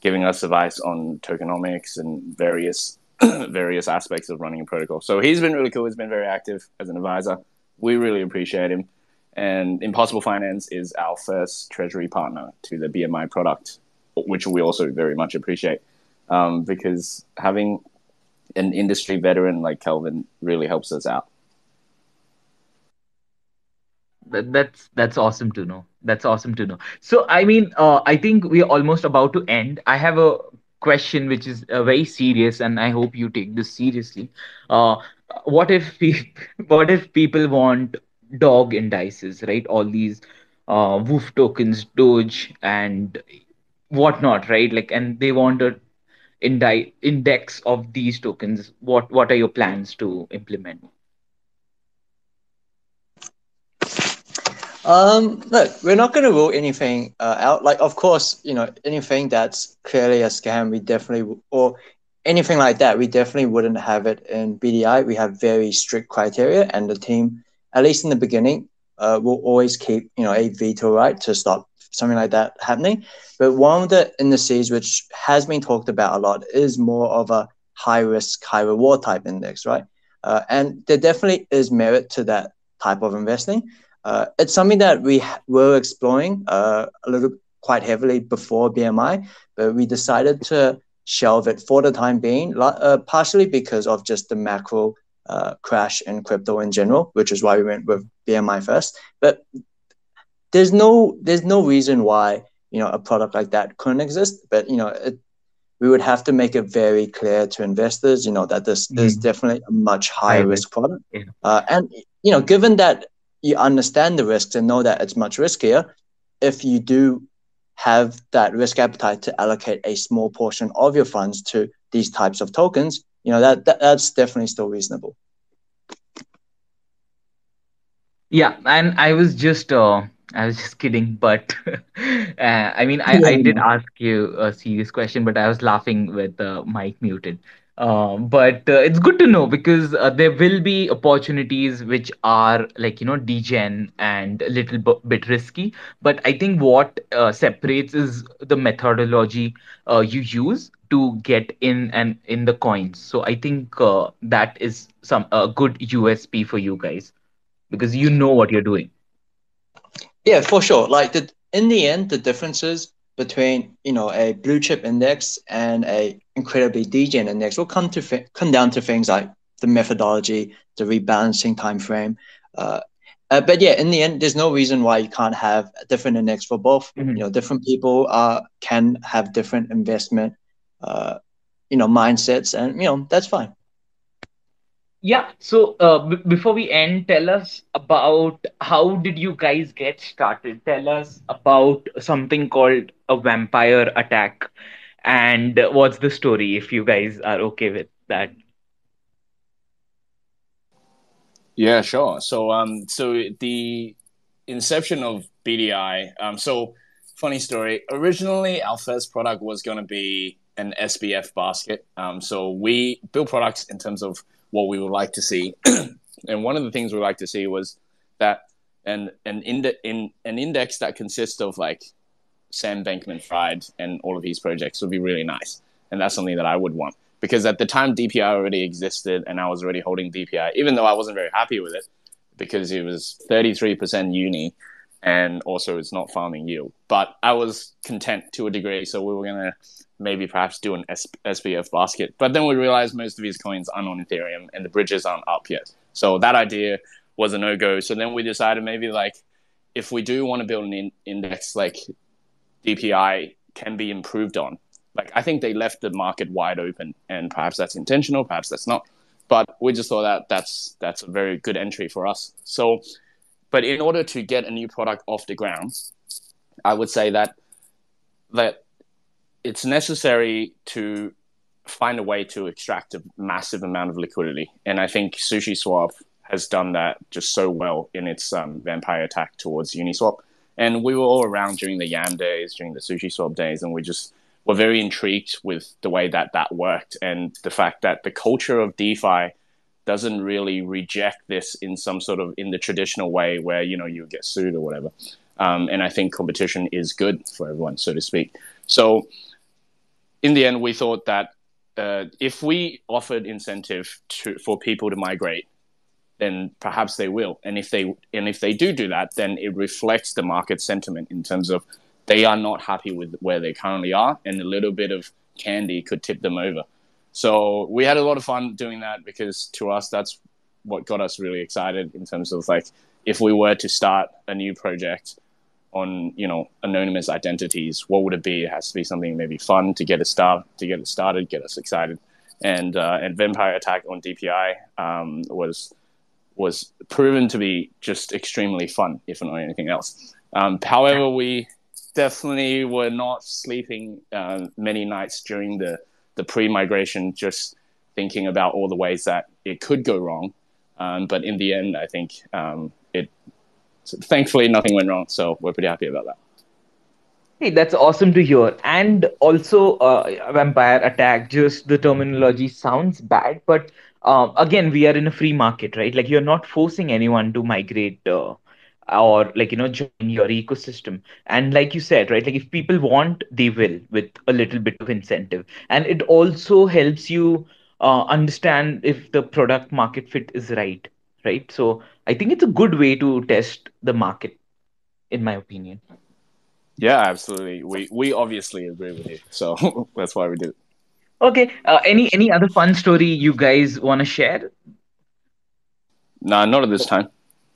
Speaker 3: giving us advice on tokenomics and various various aspects of running a protocol. So he's been really cool. He's been very active as an advisor. We really appreciate him. And Impossible Finance is our first treasury partner to the BMI product, which we also very much appreciate, because having an industry veteran like Calvin really helps us out.
Speaker 1: That's awesome to know. That's awesome to know. So I mean, I think we're almost about to end. I have a question which is very serious, and I hope you take this seriously. Uh, what if what if people want dog indices, right? All these woof tokens, Doge, and whatnot, right? Like, and they want a index of these tokens. What are your plans to implement?
Speaker 4: Look, we're not going to rule anything out. Like, of course, anything that's clearly a scam, we definitely, or anything like that, we definitely wouldn't have it in BDI. We have very strict criteria, and the team, at least in the beginning, will always keep, a veto right to stop something like that happening. But one of the indices which has been talked about a lot is more of a high risk, high reward type index, right? And there definitely is merit to that type of investing. It's something that we were exploring a little quite heavily before BMI, but we decided to shelve it for the time being, partially because of just the macro crash in crypto in general, which is why we went with BMI first. But there's no reason why a product like that couldn't exist. But we would have to make it very clear to investors, that this is definitely a much higher risk product.
Speaker 1: Yeah.
Speaker 4: And given that you understand the risks and know that it's much riskier, if you do have that risk appetite to allocate a small portion of your funds to these types of tokens, that's definitely still reasonable.
Speaker 1: Yeah, and I was just kidding, but I mean, I did ask you a serious question, but I was laughing with the mic muted. But it's good to know because there will be opportunities which are like degen and a little bit risky. But I think what separates is the methodology you use to get in and in the coins. So I think that is some a good USP for you guys because you know what you're doing.
Speaker 4: Yeah, for sure. Like in the end, the differences between a blue chip index and a incredibly degen index will come down to things like the methodology, the rebalancing time frame. But yeah, in the end, there's no reason why you can't have a different index for both. Different people can have different investment, mindsets, and that's fine.
Speaker 1: Yeah. So before we end, tell us about how did you guys get started? Tell us about something called a vampire attack, and what's the story if you guys are okay with that.
Speaker 3: Yeah, sure. So the inception of BDI. So funny story. Originally, our first product was going to be an SBF basket. So we built products in terms of what we would like to see, and one of the things we like to see was that an index that consists of like Sam Bankman-Fried and all of his projects would be really nice. And that's something that I would want. Because at the time, DPI already existed, and I was already holding DPI, even though I wasn't very happy with it, because it was 33% uni, and also it's not farming yield. But I was content to a degree, so we were going to maybe perhaps do an SPF basket. But then we realized most of these coins aren't on Ethereum, and the bridges aren't up yet. So that idea was a no-go. So then we decided maybe like, if we do want to build an index, like DPI can be improved on. Like, I think they left the market wide open, and perhaps that's intentional, perhaps that's not. But we just thought that that's a very good entry for us. So, but in order to get a new product off the ground, I would say that it's necessary to find a way to extract a massive amount of liquidity. And I think SushiSwap has done that just so well in its vampire attack towards Uniswap. And we were all around during the Yam days, during the SushiSwap days, and we just were very intrigued with the way that worked, and the fact that the culture of DeFi doesn't really reject this in some sort of in the traditional way where, you know, you get sued or whatever. And I think competition is good for everyone, so to speak. So in the end, we thought that if we offered incentive for people to migrate, then perhaps they will. And if they do that, then it reflects the market sentiment in terms of they are not happy with where they currently are, and a little bit of candy could tip them over. So we had a lot of fun doing that, because to us, that's what got us really excited in terms of like, if we were to start a new project on, you know, anonymous identities, what would it be? It has to be something maybe fun to get it started, get us excited. And Vampire Attack on DPI was proven to be just extremely fun, if not anything else. However, we definitely were not sleeping many nights during the pre-migration, just thinking about all the ways that it could go wrong. But in the end, I think thankfully nothing went wrong. So we're pretty happy about that.
Speaker 1: Hey, that's awesome to hear. And also, vampire attack, just the terminology sounds bad, but again, we are in a free market, right? Like, you're not forcing anyone to migrate or, like, you know, join your ecosystem. And like you said, right, like, if people want, they will, with a little bit of incentive. And it also helps you understand if the product market fit is right, right? So I think it's a good way to test the market, in my opinion.
Speaker 3: Yeah, absolutely. We obviously agree with you, so that's why we did it.
Speaker 1: Okay. Any other fun story you guys want to share?
Speaker 3: Nah, not at this time.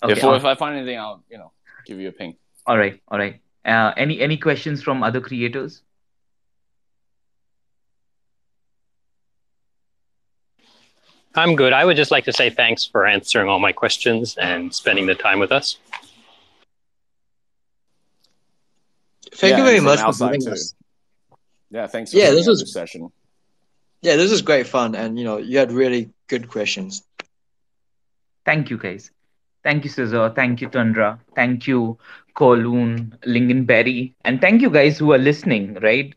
Speaker 1: Okay.
Speaker 3: If I find anything, I'll give you a ping.
Speaker 1: All right. All right. Any questions from other creators?
Speaker 2: I'm good. I would just like to say thanks for answering all my questions and spending the time with us.
Speaker 4: Thank you very much for joining us.
Speaker 3: Yeah, thanks for this session.
Speaker 4: Yeah, this was great fun, and you had really good questions.
Speaker 1: Thank you, guys. Thank you, Cesar. Thank you, Tundra. Thank you, Kowloon, Lingonberry, and thank you guys who are listening. Right,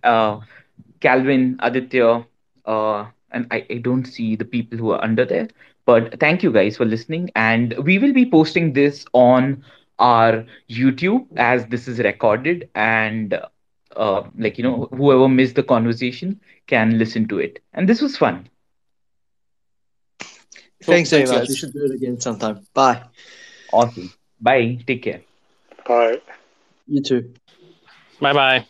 Speaker 1: Calvin, Aditya, and I don't see the people who are under there, but thank you guys for listening. And we will be posting this on our YouTube as this is recorded, and whoever missed the conversation can listen to it. And this was fun.
Speaker 4: Thanks very much. We should do it again sometime. Bye.
Speaker 1: Awesome. Bye. Take care.
Speaker 5: Bye.
Speaker 4: You too.
Speaker 2: Bye-bye.